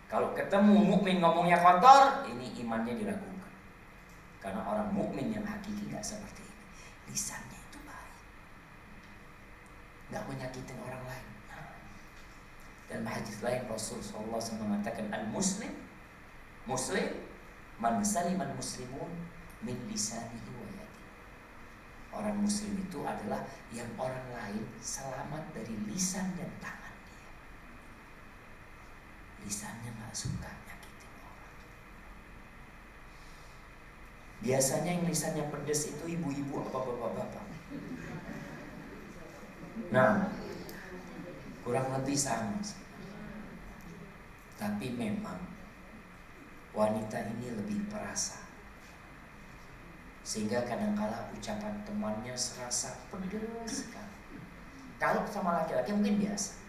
[SPEAKER 1] Kalau ketemu mukmin ngomongnya kotor, ini imannya diragukan. Karena orang mukmin yang hakiki gak seperti ini. Lisannya itu baik, gak menyakitin orang lain. Dan hadis lain Rasul SAW mengatakan al-muslim, muslim man saliman muslimun min lisanihi wa yadihi. Orang muslim itu adalah yang orang lain selamat dari lisan dan tangan dia. Lisannya gak suka nyakitin orang. Biasanya yang lisannya pedas itu ibu-ibu apa bapak-bapak. Nah, kurang lebih sama. Tapi memang wanita ini lebih perasa, sehingga kadangkala ucapan temannya serasa pedas sekali. Kalau sama laki-laki mungkin biasa.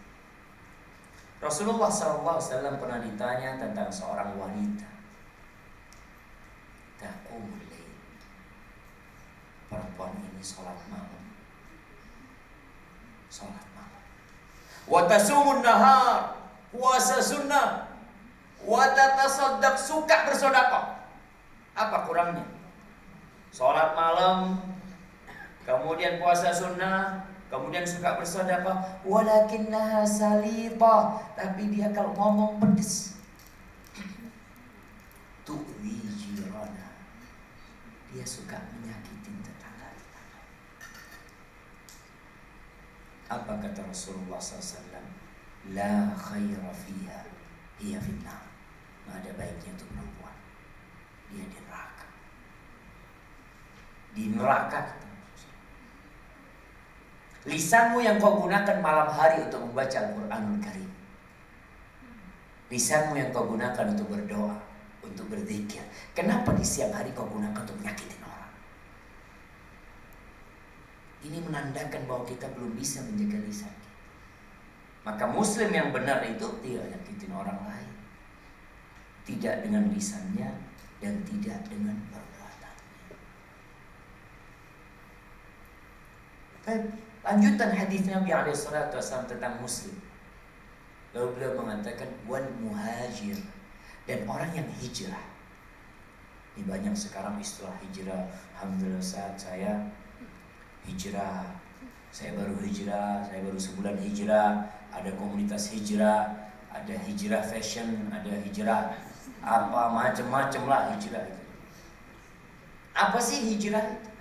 [SPEAKER 1] Rasulullah SAW pernah ditanya tentang seorang wanita. Taqumul lail, perempuan ini sholat malam. Sholat malam. Wa tasumun nahar, puasa sunnah. Wa tatasaddaq, suka bersedekah. Apa kurangnya? Sholat malam, kemudian puasa sunnah, kemudian suka bersedekah. Walakinnaha salita, tapi dia kalau ngomong pedes. Tu'wi jirana, dia suka menyakitin tetangga. Apa kata Rasulullah SAW? La khaira fiha, hiya fitnah. Nggak ada baiknya untuk perempuan, dia di neraka. Di neraka. Lisanmu yang kau gunakan malam hari untuk membaca Al-Quranul Karim, lisanmu yang kau gunakan untuk berdoa, untuk berzikir, kenapa di siang hari kau gunakan untuk menyakitin orang? Ini menandakan bahwa kita belum bisa menjaga lisan kita. Maka muslim yang benar itu tidak nyakitin orang lain, tidak dengan lisannya dan tidak dengan perbuatannya. Lanjutan hadis Nabi SAW tentang muslim. Lalu beliau mengatakan wal muhajir, dan orang yang hijrah. Ini banyak sekarang istilah hijrah. Alhamdulillah saat saya hijrah, saya baru hijrah, saya baru sebulan hijrah. Ada komunitas hijrah, ada hijrah fashion, ada hijrah apa macam-macam lah hijrah itu. Apa sih hijrah itu?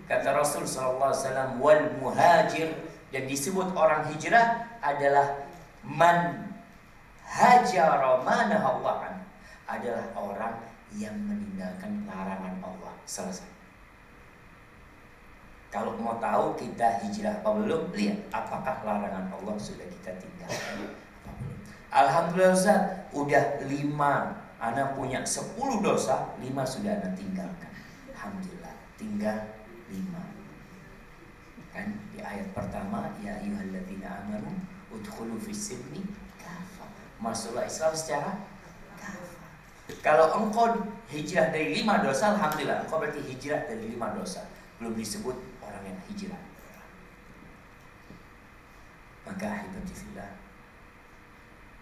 [SPEAKER 1] Kata Rasul SAW, wal muhajir, dan disebut orang hijrah adalah man hajara manahallah an, adalah orang yang meninggalkan larangan Allah. Selesai. Kalau mau tahu kita hijrah apa belum, lihat apakah larangan Allah sudah kita tinggalkan apa belum. Alhamdulillah Ustaz, udah 5, anak punya 10 dosa, 5 sudah anak tinggalkan. Alhamdulillah, tinggal 5. Kan di ayat pertama, ya ayyuhalladzina amanu udkhulu fis-silmi kafah, masuklah Islam secara kafah. Kalau engkau hijrah dari 5 dosa, alhamdulillah engkau berarti hijrah dari 5 dosa. Belum disebut orang yang hijrah. Maka ahibati fillah,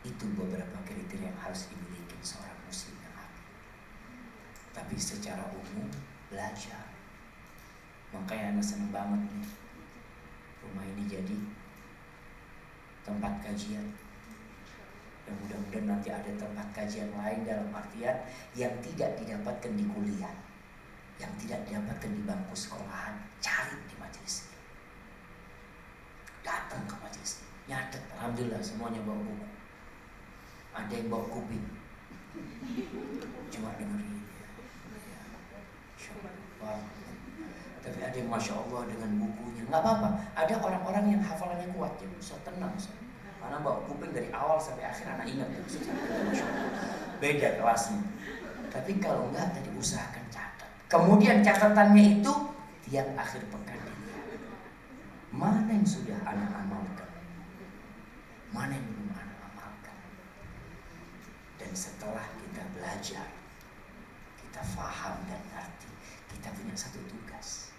[SPEAKER 1] itu beberapa kriteria yang harus dimiliki seorang muslim yang akil. Tapi secara umum belajar. Makanya anak senang banget nih rumah ini jadi tempat kajian. Dan mudah-mudahan nanti ada tempat kajian lain, dalam artian yang tidak didapatkan di kuliah, yang tidak didapatkan di bangku sekolahan, cari di majelis. Datang ke majelis, nyatet. Alhamdulillah semuanya bawa buku. Ada yang bawa kuping, cuma dengerin. Wow. Tapi ada yang Masya Allah dengan bukunya. Nggak apa-apa. Ada orang-orang yang hafalannya kuat, ya bisa tenang. Karena bawa kuping dari awal sampai akhir anak ingat. Beda kelasnya. Tapi kalau enggak, tadi usahakan catat. Kemudian catatannya itu tiap akhir pekan dilihat. Mana yang sudah anak amalkan? Mana yang belum anak amalkan? Dan setelah kita belajar, kita faham dan ngerti, kita punya satu tugas.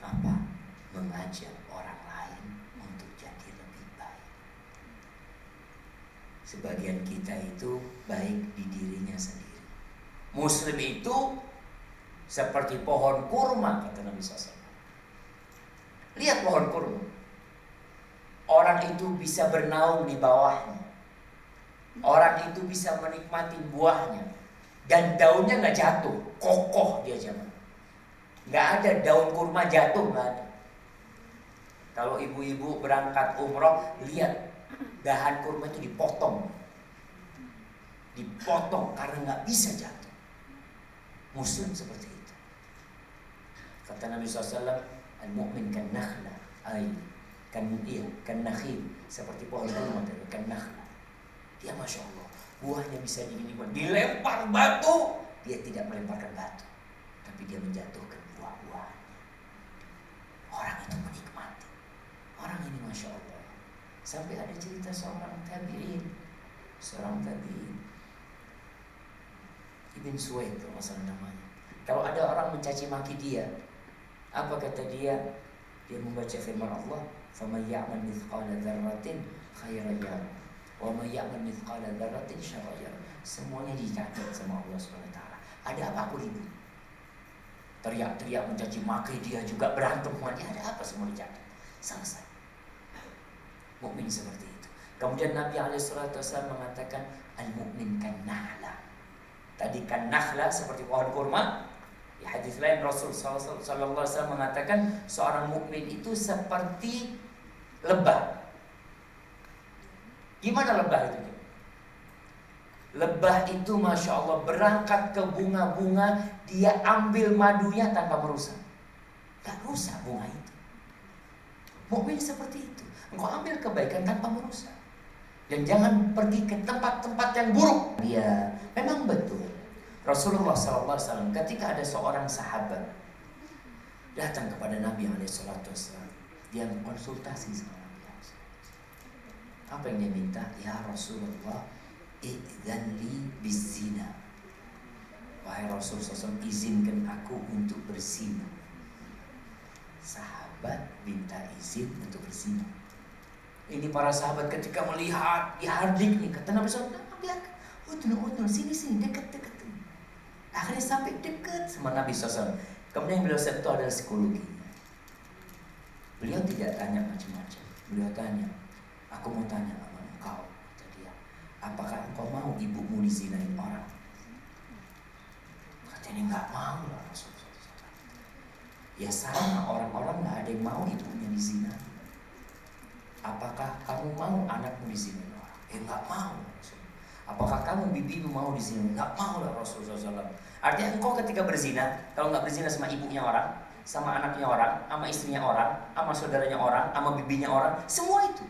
[SPEAKER 1] Apa? Mengajak orang lain untuk jadi lebih baik. Sebagian kita itu baik di dirinya sendiri. Muslim itu seperti pohon kurma, kata Nabi SAW. Lihat pohon kurma. Orang itu bisa bernaung di bawahnya. Orang itu bisa menikmati buahnya. Dan daunnya gak jatuh, kokoh dia jaman. Gak ada daun kurma jatuh, gak ada. Kalau ibu-ibu berangkat umroh, lihat dahan kurma itu dipotong. Dipotong karena gak bisa jatuh. Muslim seperti itu. Kata Nabi SAW, al-mu'min kan nakhla, kan nakhil, seperti pohon kurma, kan nakhla. Dia Masya Allah, buahnya bisa dinikmati. Dilempar batu, dia tidak melemparkan batu, tapi dia menjatuhkan buah-buahnya. Orang itu menikmati. Orang ini Masya Allah. Sampai ada cerita seorang tabi'in, Ibn Suwaid kalau masalah namanya. Kalau ada orang mencaci maki dia, apa kata dia? Dia membaca firman Allah, "Faman ya'mal mithqala dzarratin khairan yarah, wa man ya'mal mithqala dzarratin syarran yarah." Semuanya dicatat sama Allah SWT. Ada apa aku ribut? Teriak-teriak mencaci maki dia juga berantem sama dia, ada apa? Semua dicatat. Selesai. Mukmin seperti itu. Kemudian Nabi SAW mengatakan, al-mu'min kan nahla. Tadi kan nahla seperti pohon kurma. Di hadis lain Rasul sallallahu alaihi wasallam mengatakan seorang mukmin itu seperti lebah. Gimana lebah itu? Lebah itu Masya Allah berangkat ke bunga-bunga, dia ambil madunya tanpa merusak. Gak rusak bunga itu. Mukmin seperti itu. Engkau ambil kebaikan tanpa merusak. Dan jangan pergi ke tempat-tempat yang buruk. Dia memang betul. Rasulullah SAW ketika ada seorang sahabat datang kepada Nabi SAW, dia konsultasi sama Nabi. Apa yang dia minta? Ya Rasulullah, idzan li bizina. Wahai Rasulullah SAW, izinkan aku untuk berzina. Sahabat minta izin untuk berzina. Ini para sahabat ketika melihat dihardik nih, kata Nabi SAW, biarkan, utul, sini, dekat. Akhirnya sampai dekat sama Nabi SAW. Kemudian yang beliau sentuh adalah psikologinya. Beliau tidak tanya macam-macam. Beliau tanya, aku mau tanya sama engkau, kata dia, apakah engkau mau ibumu dizinain orang? Katanya nggak mau lah Rasulullah. Ya sama, orang-orang nggak ada yang mau ibunya dizinain. Apakah kamu mau anakmu dizinain orang? Nggak mau. Apakah kamu bibimu mau dizinain? Nggak mau lah Rasulullah SAW. Artinya engkau ketika berzina, kalau nggak berzina sama ibunya orang, sama anaknya orang, sama istrinya orang, sama saudaranya orang, sama bibinya orang, semua itu.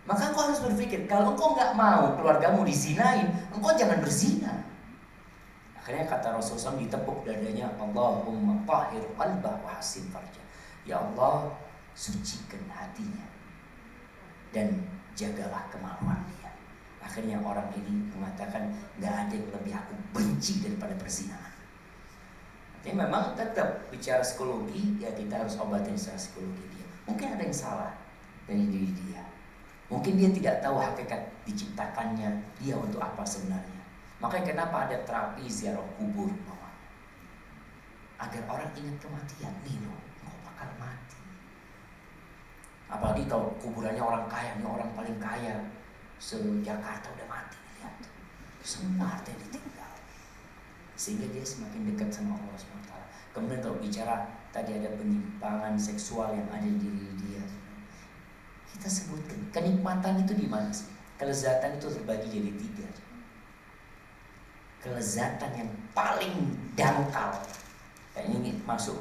[SPEAKER 1] Maka engkau harus berpikir, kalau engkau nggak mau keluargamu dizinain, engkau jangan berzina. Akhirnya kata Rasulullah SAW ditepuk dadanya, Allahumma tahhir qalbah wa hasin farjah. Ya Allah, sucikan hatinya dan jagalah kemaluan dia. Akhirnya orang ini mengatakan, gak ada yang lebih aku benci daripada perzinahan. Jadi memang tetap bicara psikologi, ya kita harus obatin secara psikologi dia. Mungkin ada yang salah dari diri dia. Mungkin dia tidak tahu hakikat diciptakannya dia untuk apa sebenarnya. Makanya kenapa ada terapi ziarah kubur, agar orang ingat kematian. Nih loh, kau bakal mati. Apalagi kalau kuburannya orang kaya, ini orang paling kaya se-Jakarta udah mati, lihat. Semua harta ditinggal. Sehingga dia semakin dekat sama Allah SWT. Kemudian kalau bicara tadi ada penyimpangan seksual yang ada di diri dia, kita sebutkan kenikmatan itu di mana sih? Kelezatan itu terbagi jadi 3. Kelezatan yang paling dangkal, kayak ini masuk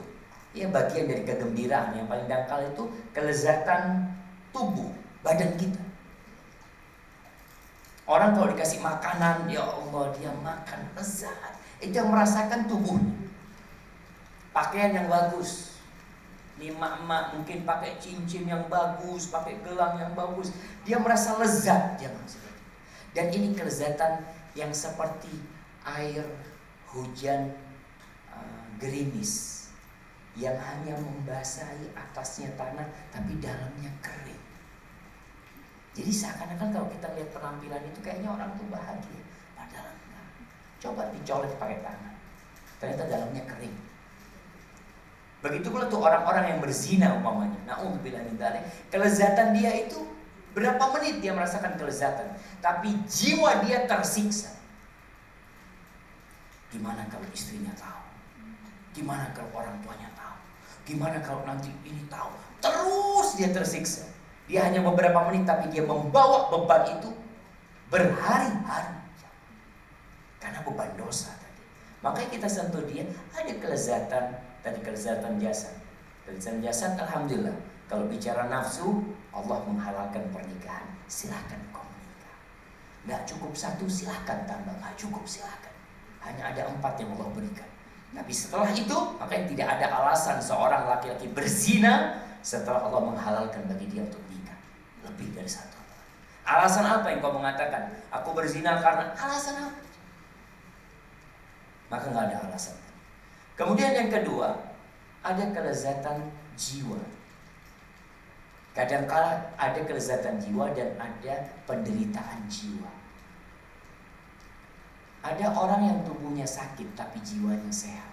[SPEAKER 1] Ya, bagian dari kegembiraan. Yang paling dangkal itu kelezatan tubuh, badan kita. Orang kalau dikasih makanan, ya Allah, dia makan lezat. Itu yang merasakan tubuhnya. Pakaian yang bagus. Nih emak-emak mungkin pakai cincin yang bagus, pakai gelang yang bagus. Dia merasa lezat. Dia merasa. Dan ini kelezatan yang seperti air hujan gerimis yang hanya membasahi atasnya tanah tapi dalamnya kering. Jadi seakan-akan kalau kita lihat penampilan itu kayaknya orang tuh bahagia, padahal enggak. Coba dicolek pakai tangan, ternyata dalamnya kering. Begitu pula tuh orang-orang yang berzina umpamanya. Na'udzubillah min dzalik. Kelezatan dia itu berapa menit dia merasakan kelezatan, tapi jiwa dia tersiksa. Gimana kalau istrinya tahu? Gimana kalau orang tuanya tahu? Gimana kalau nanti ini tahu? Terus dia tersiksa. Dia hanya beberapa menit tapi dia membawa beban itu berhari-hari. Karena beban dosa tadi. Makanya kita sentuh dia, ada kelezatan, tadi kelezatan jasad. Kelezatan jasad, alhamdulillah. Kalau bicara nafsu, Allah menghalalkan pernikahan. Silahkan kau menikah. Gak cukup satu, silahkan tambah. Gak cukup, silahkan. Hanya ada 4 yang Allah berikan. Tapi setelah itu, makanya tidak ada alasan seorang laki-laki berzina setelah Allah menghalalkan bagi dia untuk nikah. Lebih dari 1. Alasan apa yang kau mengatakan? Aku berzina karena alasan apa? Maka nggak ada alasan. Kemudian yang kedua, ada kelezatan jiwa. Kadang-kala ada kelezatan jiwa dan ada penderitaan jiwa. Ada orang yang tubuhnya sakit tapi jiwanya sehat.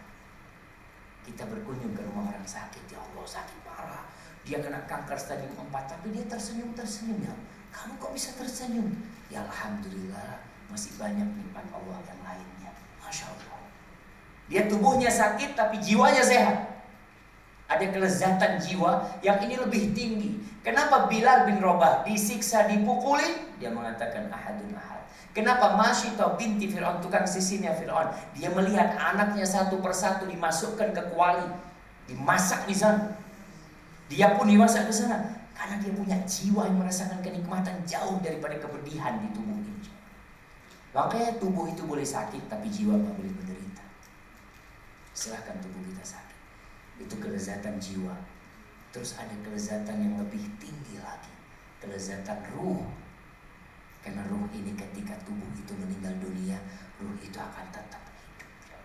[SPEAKER 1] Kita berkunjung ke rumah orang sakit, ya Allah sakit parah. Dia kena kanker stadium 4 tapi dia tersenyum-tersenyum ya. Kamu kok bisa tersenyum? Ya alhamdulillah masih banyak nikmat Allah yang lainnya. Masya Allah. Dia tubuhnya sakit tapi jiwanya sehat. Ada kelezatan jiwa yang ini lebih tinggi. Kenapa Bilal bin Rabah disiksa, dipukuli? Dia mengatakan ahadun ahad. Kenapa Masyitah binti Fir'aun, tukang sisinnya Fir'aun, dia melihat anaknya satu persatu dimasukkan ke kuali, dimasak di sana. Dia pun dimasak ke sana karena dia punya jiwa yang merasakan kenikmatan jauh daripada kepedihan di tubuh ini. Makanya tubuh itu boleh sakit tapi jiwa nggak boleh menderita. Silahkan tubuh kita sakit. Itu kelezatan jiwa. Terus ada kelezatan yang lebih tinggi lagi, kelezatan ruh. Karena ruh ini ketika tubuh itu meninggal dunia, ruh itu akan tetap hidup.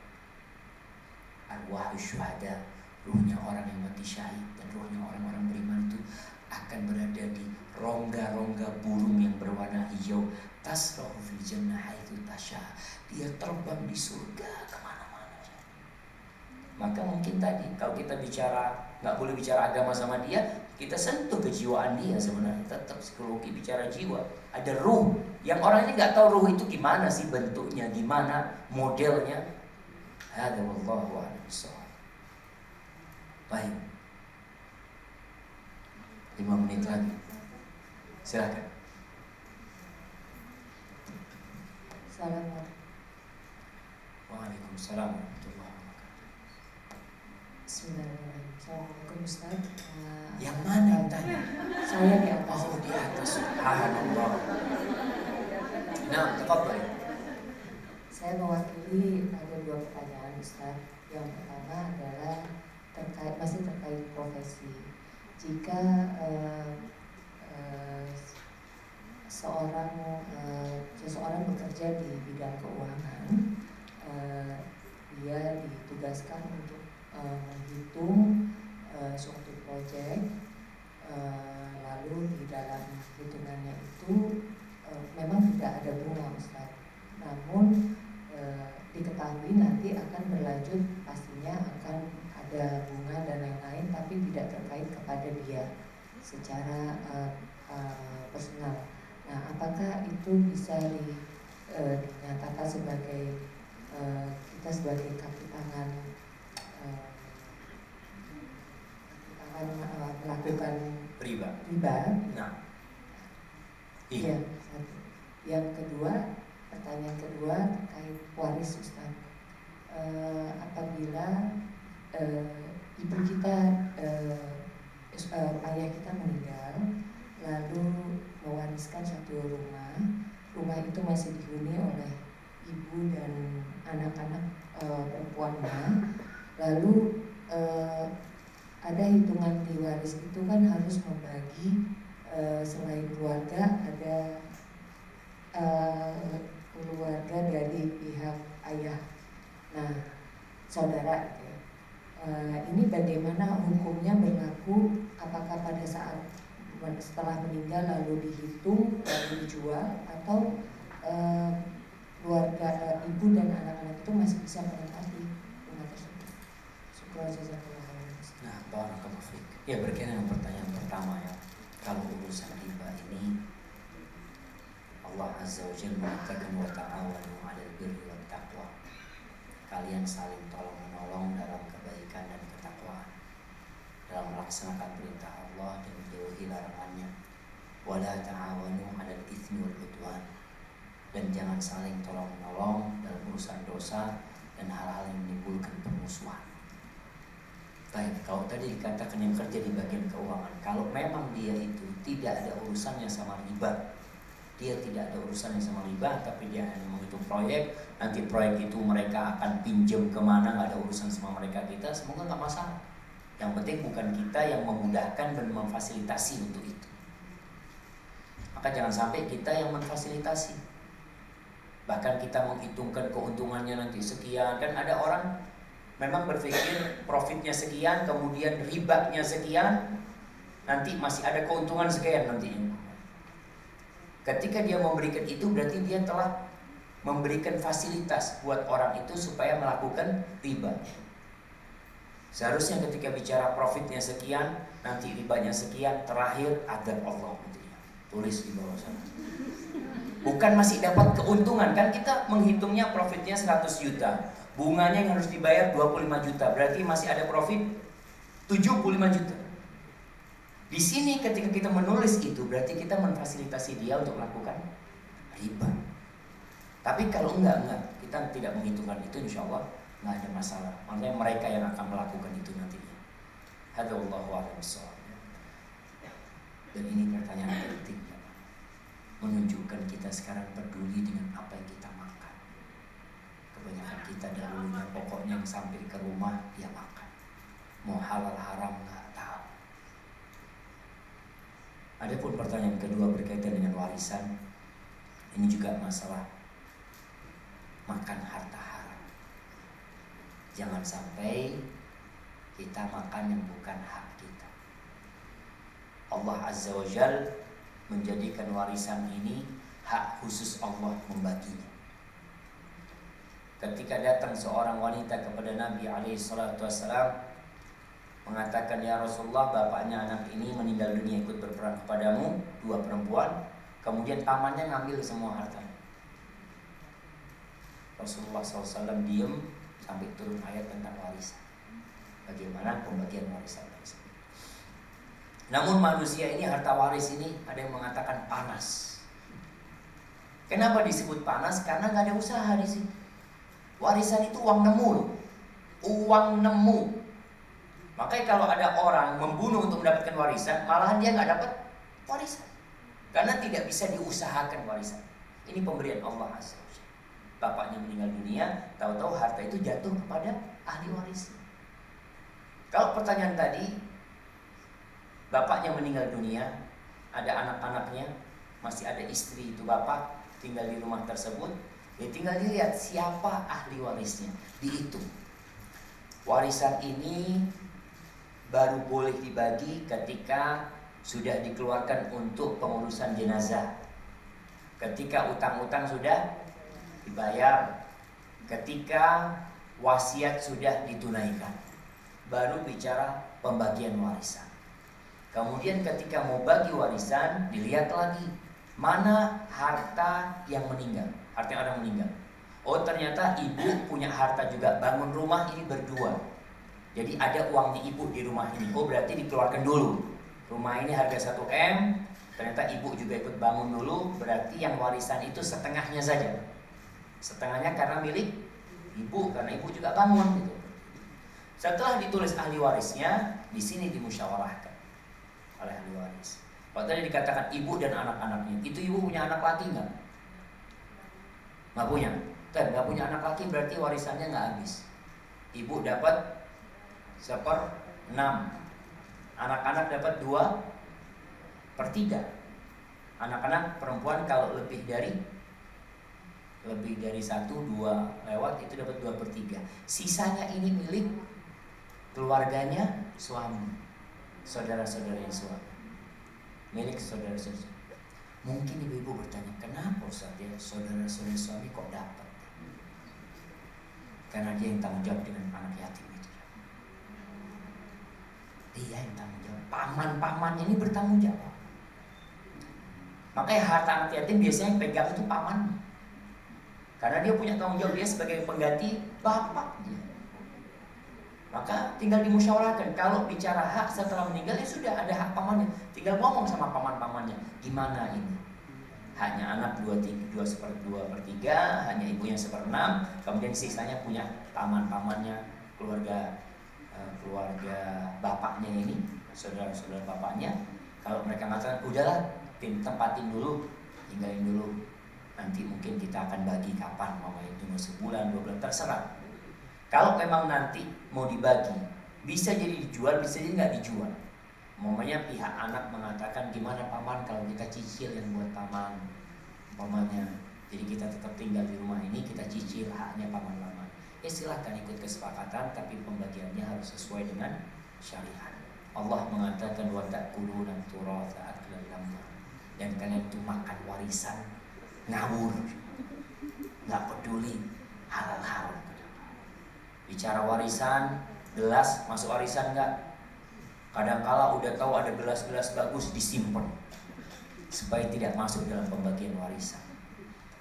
[SPEAKER 1] Arwahus syuhada, ruhnya orang yang mati syahid dan ruhnya orang-orang beriman itu akan berada di rongga-rongga burung yang berwarna hijau. Tasrahu fil jannah haitsu tasya. Dia terbang di surga kemana-mana. Maka mungkin tadi kalau kita bicara, nggak boleh bicara agama sama dia, kita sentuh kejiwaan dia sebenarnya. Tetap psikologi bicara jiwa. Ada ruh yang orang ini nggak tahu ruh itu gimana sih bentuknya, gimana modelnya. Hada wallahu a'lam bishawab. Baik. 5 menit lagi. Silakan.
[SPEAKER 2] Assalamualaikum.
[SPEAKER 1] Waalaikumsalam warahmatullahi wabarakatuh.
[SPEAKER 2] Bismillahirrahmanirrahim. Assalamualaikum Ustaz.
[SPEAKER 1] Yang mana yang tanya?
[SPEAKER 2] Saya di atas.
[SPEAKER 1] Oh, di atas. Subhanallah. Nah, tafadhal.
[SPEAKER 2] Saya mewakili ada 2 pertanyaan Ustaz. Yang pertama adalah masih terkait profesi. Jika seseorang bekerja di bidang keuangan, dia ditugaskan untuk menghitung suatu proyek, lalu di dalam hitungannya itu memang tidak ada bunga Ustaz. Namun diketahui nanti akan berlanjut, pastinya akan ada bunga dan lain-lain, tapi tidak terkait kepada dia secara personal. Nah, apakah itu bisa dinyatakan sebagai kita sebagai kaki tangan melakukan riba?
[SPEAKER 1] Nah,
[SPEAKER 2] iya. Satu. Yang kedua, pertanyaan kedua terkait waris Ustaz. Apabila ibu kita, ayah kita meninggal, lalu mewariskan satu rumah. Rumah itu masih dihuni oleh ibu dan anak-anak perempuannya. Lalu ada hitungan di waris itu kan harus membagi, selain keluarga ada keluarga dari pihak ayah, nah saudara gitu ya. Ini bagaimana hukumnya berlaku? Apakah pada saat setelah meninggal lalu dihitung lalu dijual, atau keluarga ibu dan anak-anak itu masih bisa menempati rumah tersebut?
[SPEAKER 1] Nah, barakallahu fiik. Ya, berkaitan dengan pertanyaan pertama ya. Kalau urusan riba ini Allah Azza wa Jalla mengatakan wa ta'awanu 'alal birri wat taqwa. Kalian saling tolong menolong dalam kebaikan dan ketakwaan, dalam melaksanakan perintah Allah dan menjauhi larangannya. Wa la ta'awanu 'alal itsmi wal 'udwan. Dan jangan saling tolong menolong dalam urusan dosa dan hal-hal yang menimbulkan permusuhan. Baik, kalau tadi dikatakan yang kerja di bagian keuangan, kalau memang dia itu tidak ada urusannya sama riba, dia tidak ada urusannya sama riba, tapi dia hanya menghitung proyek, nanti proyek itu mereka akan pinjam kemana, nggak ada urusan sama mereka kita, semoga nggak masalah. Yang penting bukan kita yang memudahkan dan memfasilitasi untuk itu. Maka jangan sampai kita yang memfasilitasi. Bahkan kita menghitungkan keuntungannya nanti sekian, kan ada orang memang berpikir profitnya sekian, kemudian ribanya sekian, nanti masih ada keuntungan sekian nantinya. Ketika dia memberikan itu, berarti dia telah memberikan fasilitas buat orang itu supaya melakukan riba. Seharusnya ketika bicara profitnya sekian, nanti ribanya sekian, terakhir adab Allah nantinya. Tulis di bawah sana. Bukan masih dapat keuntungan, kan kita menghitungnya profitnya 100 juta. Bunganya yang harus dibayar 25 juta, berarti masih ada profit 75 juta. Di sini ketika kita menulis itu, berarti kita memfasilitasi dia untuk melakukan riba. Tapi kalau enggak, kita tidak menghitungkan itu, insya Allah enggak ada masalah. Makanya mereka yang akan melakukan itu nantinya. Hadza wallahu a'lam bishawab. Dan ini pertanyaan penting, menunjukkan kita sekarang peduli dengan apa yang kita makan. Kebanyakan kita dahulunya pokoknya yang sampai ke rumah dia makan, mau halal haram nggak tahu. Adapun pertanyaan kedua berkaitan dengan warisan, ini juga masalah makan harta haram. Jangan sampai kita makan yang bukan hak kita. Allah Azza wa Jalla menjadikan warisan ini hak khusus Allah membaginya. Ketika datang seorang wanita kepada Nabi SAW mengatakan, ya Rasulullah, bapaknya anak ini meninggal dunia ikut berperang kepadamu, 2 perempuan, kemudian pamannya ngambil semua hartanya. Rasulullah SAW diam sampai turun ayat tentang warisan, bagaimana pembagian warisan tersebut. Namun manusia ini, harta waris ini, ada yang mengatakan panas. Kenapa disebut panas? Karena nggak ada usaha di sini. Warisan itu uang nemu, uang nemu. Makanya kalau ada orang membunuh untuk mendapatkan warisan, malahan dia nggak dapat warisan, karena tidak bisa diusahakan warisan. Ini pemberian Allah Azza wa Jalla. Bapaknya meninggal dunia, tahu-tahu harta itu jatuh kepada ahli waris. Kalau pertanyaan tadi, bapaknya meninggal dunia, ada anak-anaknya, masih ada istri itu bapak tinggal di rumah tersebut. Ya tinggal dilihat siapa ahli warisnya, dihitung. Warisan ini baru boleh dibagi ketika sudah dikeluarkan untuk pengurusan jenazah, ketika utang-utang sudah dibayar, ketika wasiat sudah ditunaikan, baru bicara pembagian warisan. Kemudian ketika mau bagi warisan, dilihat lagi mana harta yang meninggal, harta yang orang meninggal. Oh ternyata ibu punya harta juga, bangun rumah ini berdua, jadi ada uangnya ibu di rumah ini. Oh berarti dikeluarkan dulu. Rumah ini harga 1 M, ternyata ibu juga ikut bangun dulu, berarti yang warisan itu setengahnya saja. Setengahnya karena milik ibu, karena ibu juga bangun gitu. Setelah ditulis ahli warisnya, di sini dimusyawarahkan oleh ahli waris. Kalau tadi dikatakan ibu dan anak-anaknya, itu ibu punya anak laki nggak? Nggak punya. Kan nggak punya anak laki berarti warisannya nggak habis. Ibu dapat 1/6, anak-anak dapat 2/3. Anak-anak perempuan kalau lebih dari 1-2 lewat itu dapat 2/3. Sisanya ini milik keluarganya suami, saudara-saudaranya suami, milik saudara-saudara. Mungkin ibu-ibu bertanya, kenapa Ustaz ya saudara-saudara suami kok dapat? Karena dia yang tanggung jawab dengan anak yatim itu. Dia yang tanggung jawab. Paman-pamannya ini bertanggung jawab. Makanya harta anak yatim biasanya yang pegang itu pamannya. Karena dia punya tanggung jawab, dia sebagai pengganti bapaknya. Maka tinggal dimusyawarahkan. Kalau bicara hak setelah meninggal, ya sudah ada hak pamannya. Tinggal ngomong sama paman-pamannya, gimana ini? Haknya anak 2/3, hanya ibunya 1/6, kemudian sisanya punya paman-pamannya, keluarga bapaknya ini, saudara-saudara bapaknya. Kalau mereka mengatakan, udahlah, tempatin dulu, tinggalin dulu. Nanti mungkin kita akan bagi kapan, mau itu sebulan, 2 bulan, terserah. Kalau memang nanti mau dibagi, bisa jadi dijual, bisa jadi nggak dijual. Umpamanya pihak anak mengatakan, gimana paman kalau kita cicil yang buat paman, umpamanya. Jadi kita tetap tinggal di rumah ini, kita cicil haknya paman-paman. Ya silahkan ikut kesepakatan, tapi pembagiannya harus sesuai dengan syariat. Allah mengatakan, wa ta'kuluna turatha aklan lamma, dan kalian itu makan warisan ngawur, nggak peduli halal haram. Bicara warisan, gelas masuk warisan nggak? Kadangkala udah tahu ada gelas-gelas bagus disimpan supaya tidak masuk dalam pembagian warisan.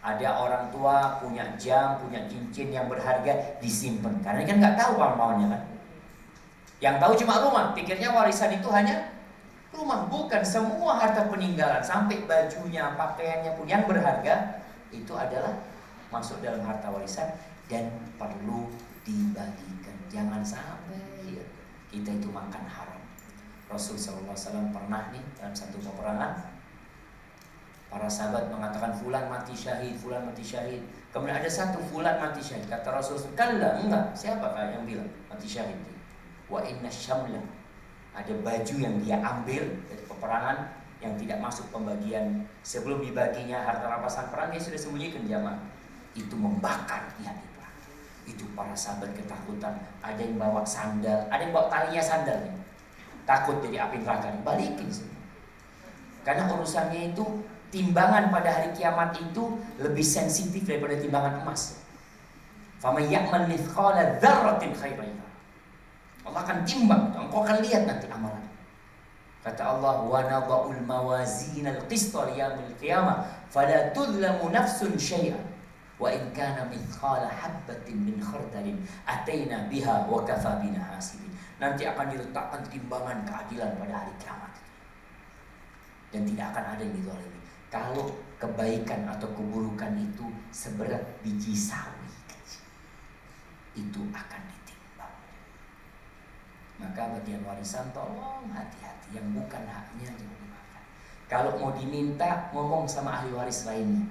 [SPEAKER 1] Ada orang tua punya jam, punya cincin yang berharga disimpan, karena kan nggak tahu maunya kan. Yang tahu cuma rumah, pikirnya warisan itu hanya rumah. Bukan, semua harta peninggalan sampai bajunya, pakaiannya pun yang berharga itu adalah masuk dalam harta warisan dan perlu dibagikan. Jangan sampai kita itu makan haram. Rasul SAW pernah nih dalam satu peperangan, para sahabat mengatakan fulan mati syahid, fulan mati syahid. Kemudian ada satu fulan mati syahid. Kata Rasul, kalla, enggak. Siapakah yang bilang mati syahid? Wa inna syamla, ada baju yang dia ambil dari peperangan yang tidak masuk pembagian. Sebelum dibaginya harta rampasan perang, dia sudah sembunyikan jamaah. Itu membakar di hati perang. Itu para sahabat ketakutan. Ada yang bawa sandal, ada yang bawa talinya sandalnya. Takut jadi api neraka, balikin semua. Karena urusannya itu, timbangan pada hari kiamat itu lebih sensitif daripada timbangan emas. Faman ya'mal mithqala dzarratin khairan yarah. Allah akan timbang, engkau akan lihat nanti amalan. Kata Allah, wa nadha'ul mawazinal qista liyaumil qiyamah fala tudlamu nafsun syai'an wa in kana mithqala habatin min khardalin ataina biha wa kafa bina hasibin. Nanti akan diletakkan timbangan keadilan pada hari kiamat. Dan tidak akan ada yang dizalimi. Kalau kebaikan atau keburukan itu seberat biji sawi kecil, itu akan ditimbang. Maka bagian warisan tolong hati-hati, yang bukan haknya jangan dimakan. Kalau mau diminta, ngomong sama ahli waris lainnya.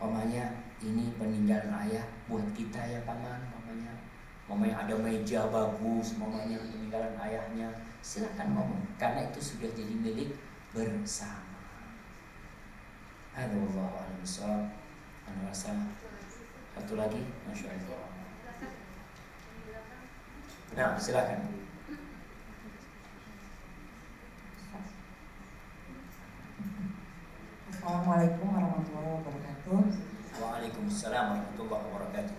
[SPEAKER 1] Umpamanya ini peninggalan ayah buat kita ya paman, umpamanya ada meja bagus, umpamanya peninggalan ayahnya, silakan ngomong, karena itu sudah jadi milik bersama. Allahu a'lam bishawab. Anda rasa satu lagi, masya Allah. Nah, silakan.
[SPEAKER 3] Assalamualaikum warahmatullahi wabarakatuh.
[SPEAKER 1] Waalaikumsalam warahmatullahi wabarakatuh.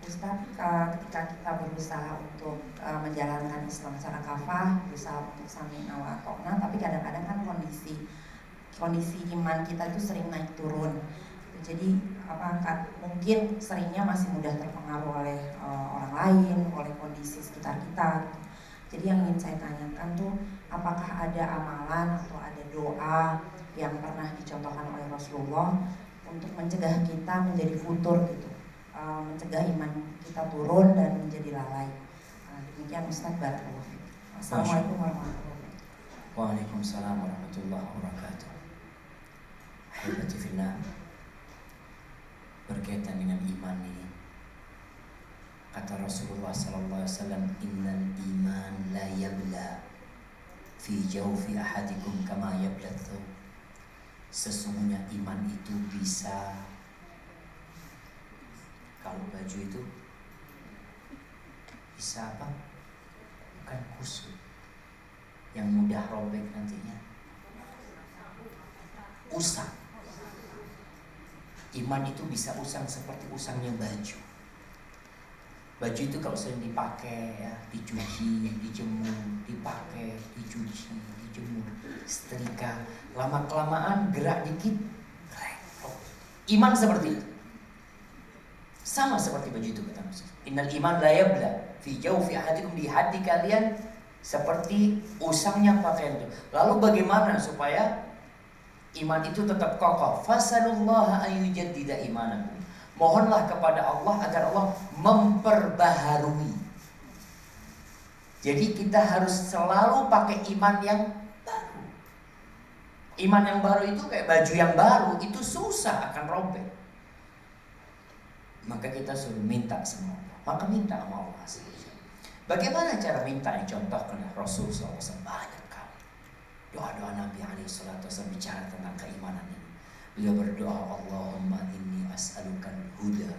[SPEAKER 3] Ustaz, ketika kita berusaha untuk menjalankan Islam secara kafah, berusaha untuk sami'na wa ata'na, tapi kadang-kadang kan kondisi iman kita itu sering naik turun. Jadi mungkin seringnya masih mudah terpengaruh oleh orang lain, oleh kondisi sekitar kita. Jadi yang ingin saya tanyakan tuh, apakah ada amalan atau ada doa yang pernah dicontohkan oleh Rasulullah untuk mencegah kita menjadi futur gitu, mencegah iman kita turun dan menjadi lalai. Demikian Ustaz, barakallahu fiik. Assalamualaikum warahmatullahi wabarakatuh.
[SPEAKER 1] Waalaikumsalam warahmatullahi wabarakatuh. Ahibati fillah, berkaitan dengan iman ini, kata Rasulullah sallallahu alaihi wasallam, innal iman la yabla fi jawfi ahadikum kama yabla thawb. Sesungguhnya iman itu bisa, kalau baju itu bisa apa? Bukan kusut, yang mudah robek nantinya, usang. Iman itu bisa usang seperti usangnya baju. Baju itu kalau sering dipakai, ya, dicuci, dijemur, dipakai, dicuci, dijemur, setrika, lama kelamaan gerak dikit, iman seperti itu. Sama seperti baju itu kata Rasul. Innal iman la yabla fi jawfi ahadikum, di hati kalian seperti usangnya pakaian itu. Lalu bagaimana supaya iman itu tetap kokoh? Fasalullaha ayyujaddida imanakum. Mohonlah kepada Allah agar Allah memperbaharui. Jadi kita harus selalu pakai iman yang baru. Iman yang baru itu kayak baju yang baru, itu susah akan robek. Maka kita suruh minta sama Allah. Maka minta sama Allah. Bagaimana cara minta yang contohkan Rasul SAW banyak kali. Doa-doa Nabi SAW bicara tentang keimanan ini. Beliau berdoa, Allahumma inni as'alukan huda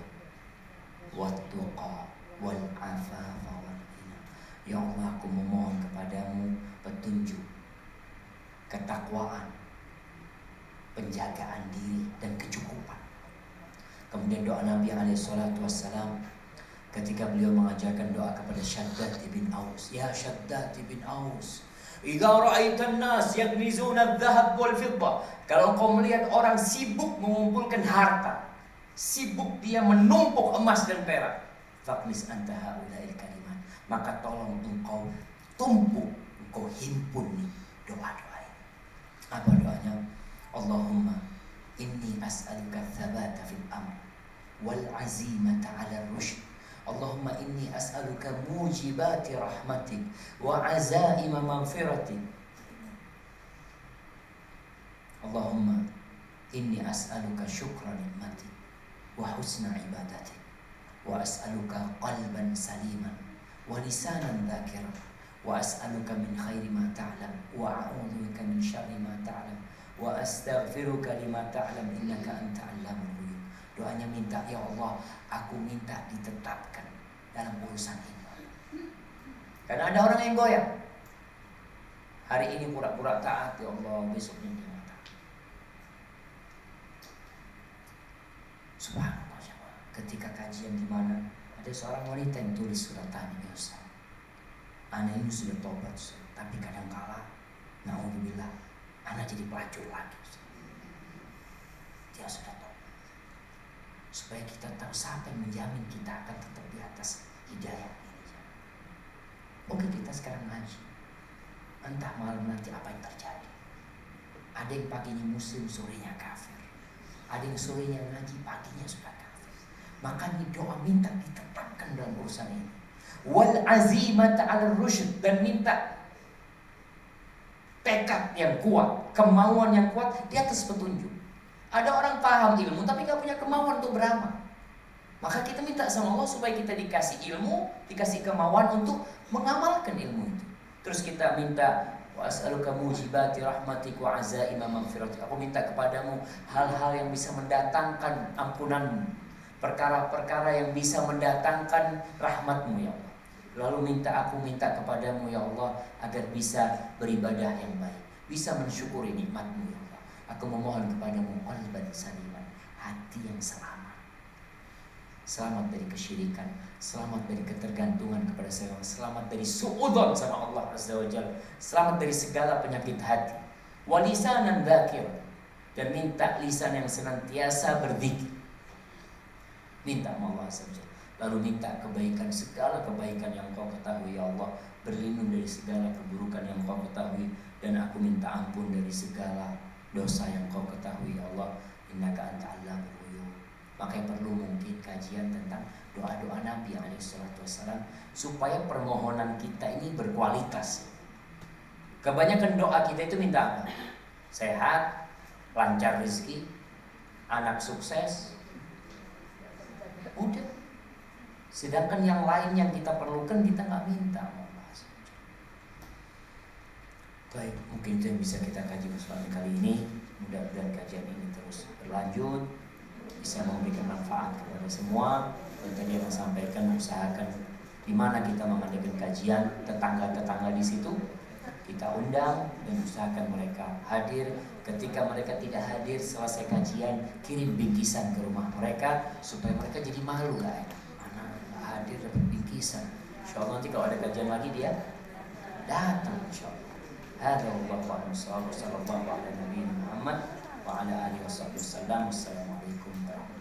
[SPEAKER 1] wa tuqa wal afafa wal ghina. Ya Allah, aku memohon kepadamu petunjuk, ketakwaan, penjagaan diri dan kecukupan. Kemudian doa Nabi SAW ketika beliau mengajarkan doa kepada Shaddad bin Aus, ya Shaddad bin Aus, idza ra'aitan nas yaknizuna adh-dhahab wal fiddah, kalau engkau melihat orang sibuk mengumpulkan harta, sibuk dia menumpuk emas dan perak, faqnis anta haula'il kalimat, maka tolong engkau tumpuk, engkau himpun nih doa-doa ini. Apa doanya? Allahumma inni as'aluka tsabata fil amr wal azimata 'ala ar-rusyd. Allahumma inni as'aluka mujibati rahmatik wa azaima maghfiratik. Allahumma inni as'aluka syukra nikmatik wa husna ibadatik wa as'aluka qalban saliman wa lisanan dhakiran wa as'aluka min khairi ma ta'lam wa a'udzu bika min syarri ma ta'lam wa astaghfiruka lima ta'lam innaka anta 'allamul ghuyub. Doanya minta, ya Allah, aku minta ditetapkan dalam urusan ini. Karena ada orang yang goyang. Hari ini pura-pura taat, ya Allah, besoknya dia nggak taat. Subhanallah, ketika kajian di mana ada seorang wanita yang tulis surat tani, ya Ustaz, ana ini sudah tobat, Ustaz, tapi kadang-kala naudzubillah ana jadi pelacur lagi, Ustaz. Dia sudah tobat. Supaya kita tahu siapa yang menjamin kita akan tetap di atas hidayah ini. Oke, kita sekarang ngaji, entah malam nanti apa yang terjadi. Ada yang paginya muslim, sorenya kafir. Ada yang sorenya ngaji, paginya sudah kafir. Makanya doa minta ditetapkan dalam urusan ini. Wal azimata 'ala rusyd, dan minta tekad yang kuat, kemauan yang kuat di atas petunjuk. Ada orang paham ilmu tapi gak punya kemauan untuk beramal. Maka kita minta sama Allah supaya kita dikasih ilmu, dikasih kemauan untuk mengamalkan ilmu itu. Terus kita minta, wa as'aluka mujibati rahmatik wa azaima maghfiratik. Aku minta kepadamu hal-hal yang bisa mendatangkan ampunanmu, perkara-perkara yang bisa mendatangkan rahmatmu, ya Allah. Lalu aku minta kepadamu, ya Allah, agar bisa beribadah yang baik, bisa mensyukuri nikmatmu, ya Allah. Aku memohon kepadamu qalban saliman, hati yang selamat. Selamat dari kesyirikan, selamat dari ketergantungan kepada seorang, selamat dari suudzon sama Allah Azza wa Jalla, selamat dari segala penyakit hati. Wa lisanan dzakir, dan minta lisan yang senantiasa berzikir. Minta sama Allah Azza wa Jalla. Lalu minta kebaikan, segala kebaikan yang Kau ketahui, ya Allah. Berlindung dari segala keburukan yang Kau ketahui, dan aku minta ampun dari segala dosa yang Kau ketahui, ya Allah. Innaka anta 'allamul ghuyub. Makanya perlu mungkin kajian tentang doa-doa Nabi SAW supaya permohonan kita ini berkualitas. Kebanyakan doa kita itu minta apa? Sehat, lancar rezeki, anak sukses, udah. Sedangkan yang lain yang kita perlukan kita nggak minta. Baik, mungkin itu yang bisa kita kaji kesempatan kali ini. Mudah-mudahan kajian ini terus berlanjut, bisa memberikan manfaat kepada semua. Dan tadi yang sampaikan, usahakan di mana kita mengadakan kajian, tetangga-tetangga di situ kita undang dan usahakan mereka hadir. Ketika mereka tidak hadir selesai kajian, kirim bingkisan ke rumah mereka supaya mereka jadi malu, lah mana nggak hadir dapat bingkisan. Insyaallah nanti kalau ada kajian lagi dia datang insyaallah. Hadza wallahu a'lam bishawab. Sallallahu ala nabiyina Muhammad wa ala alihi wasallam. Wassalamualaikum warahmatullahi wabarakatuh.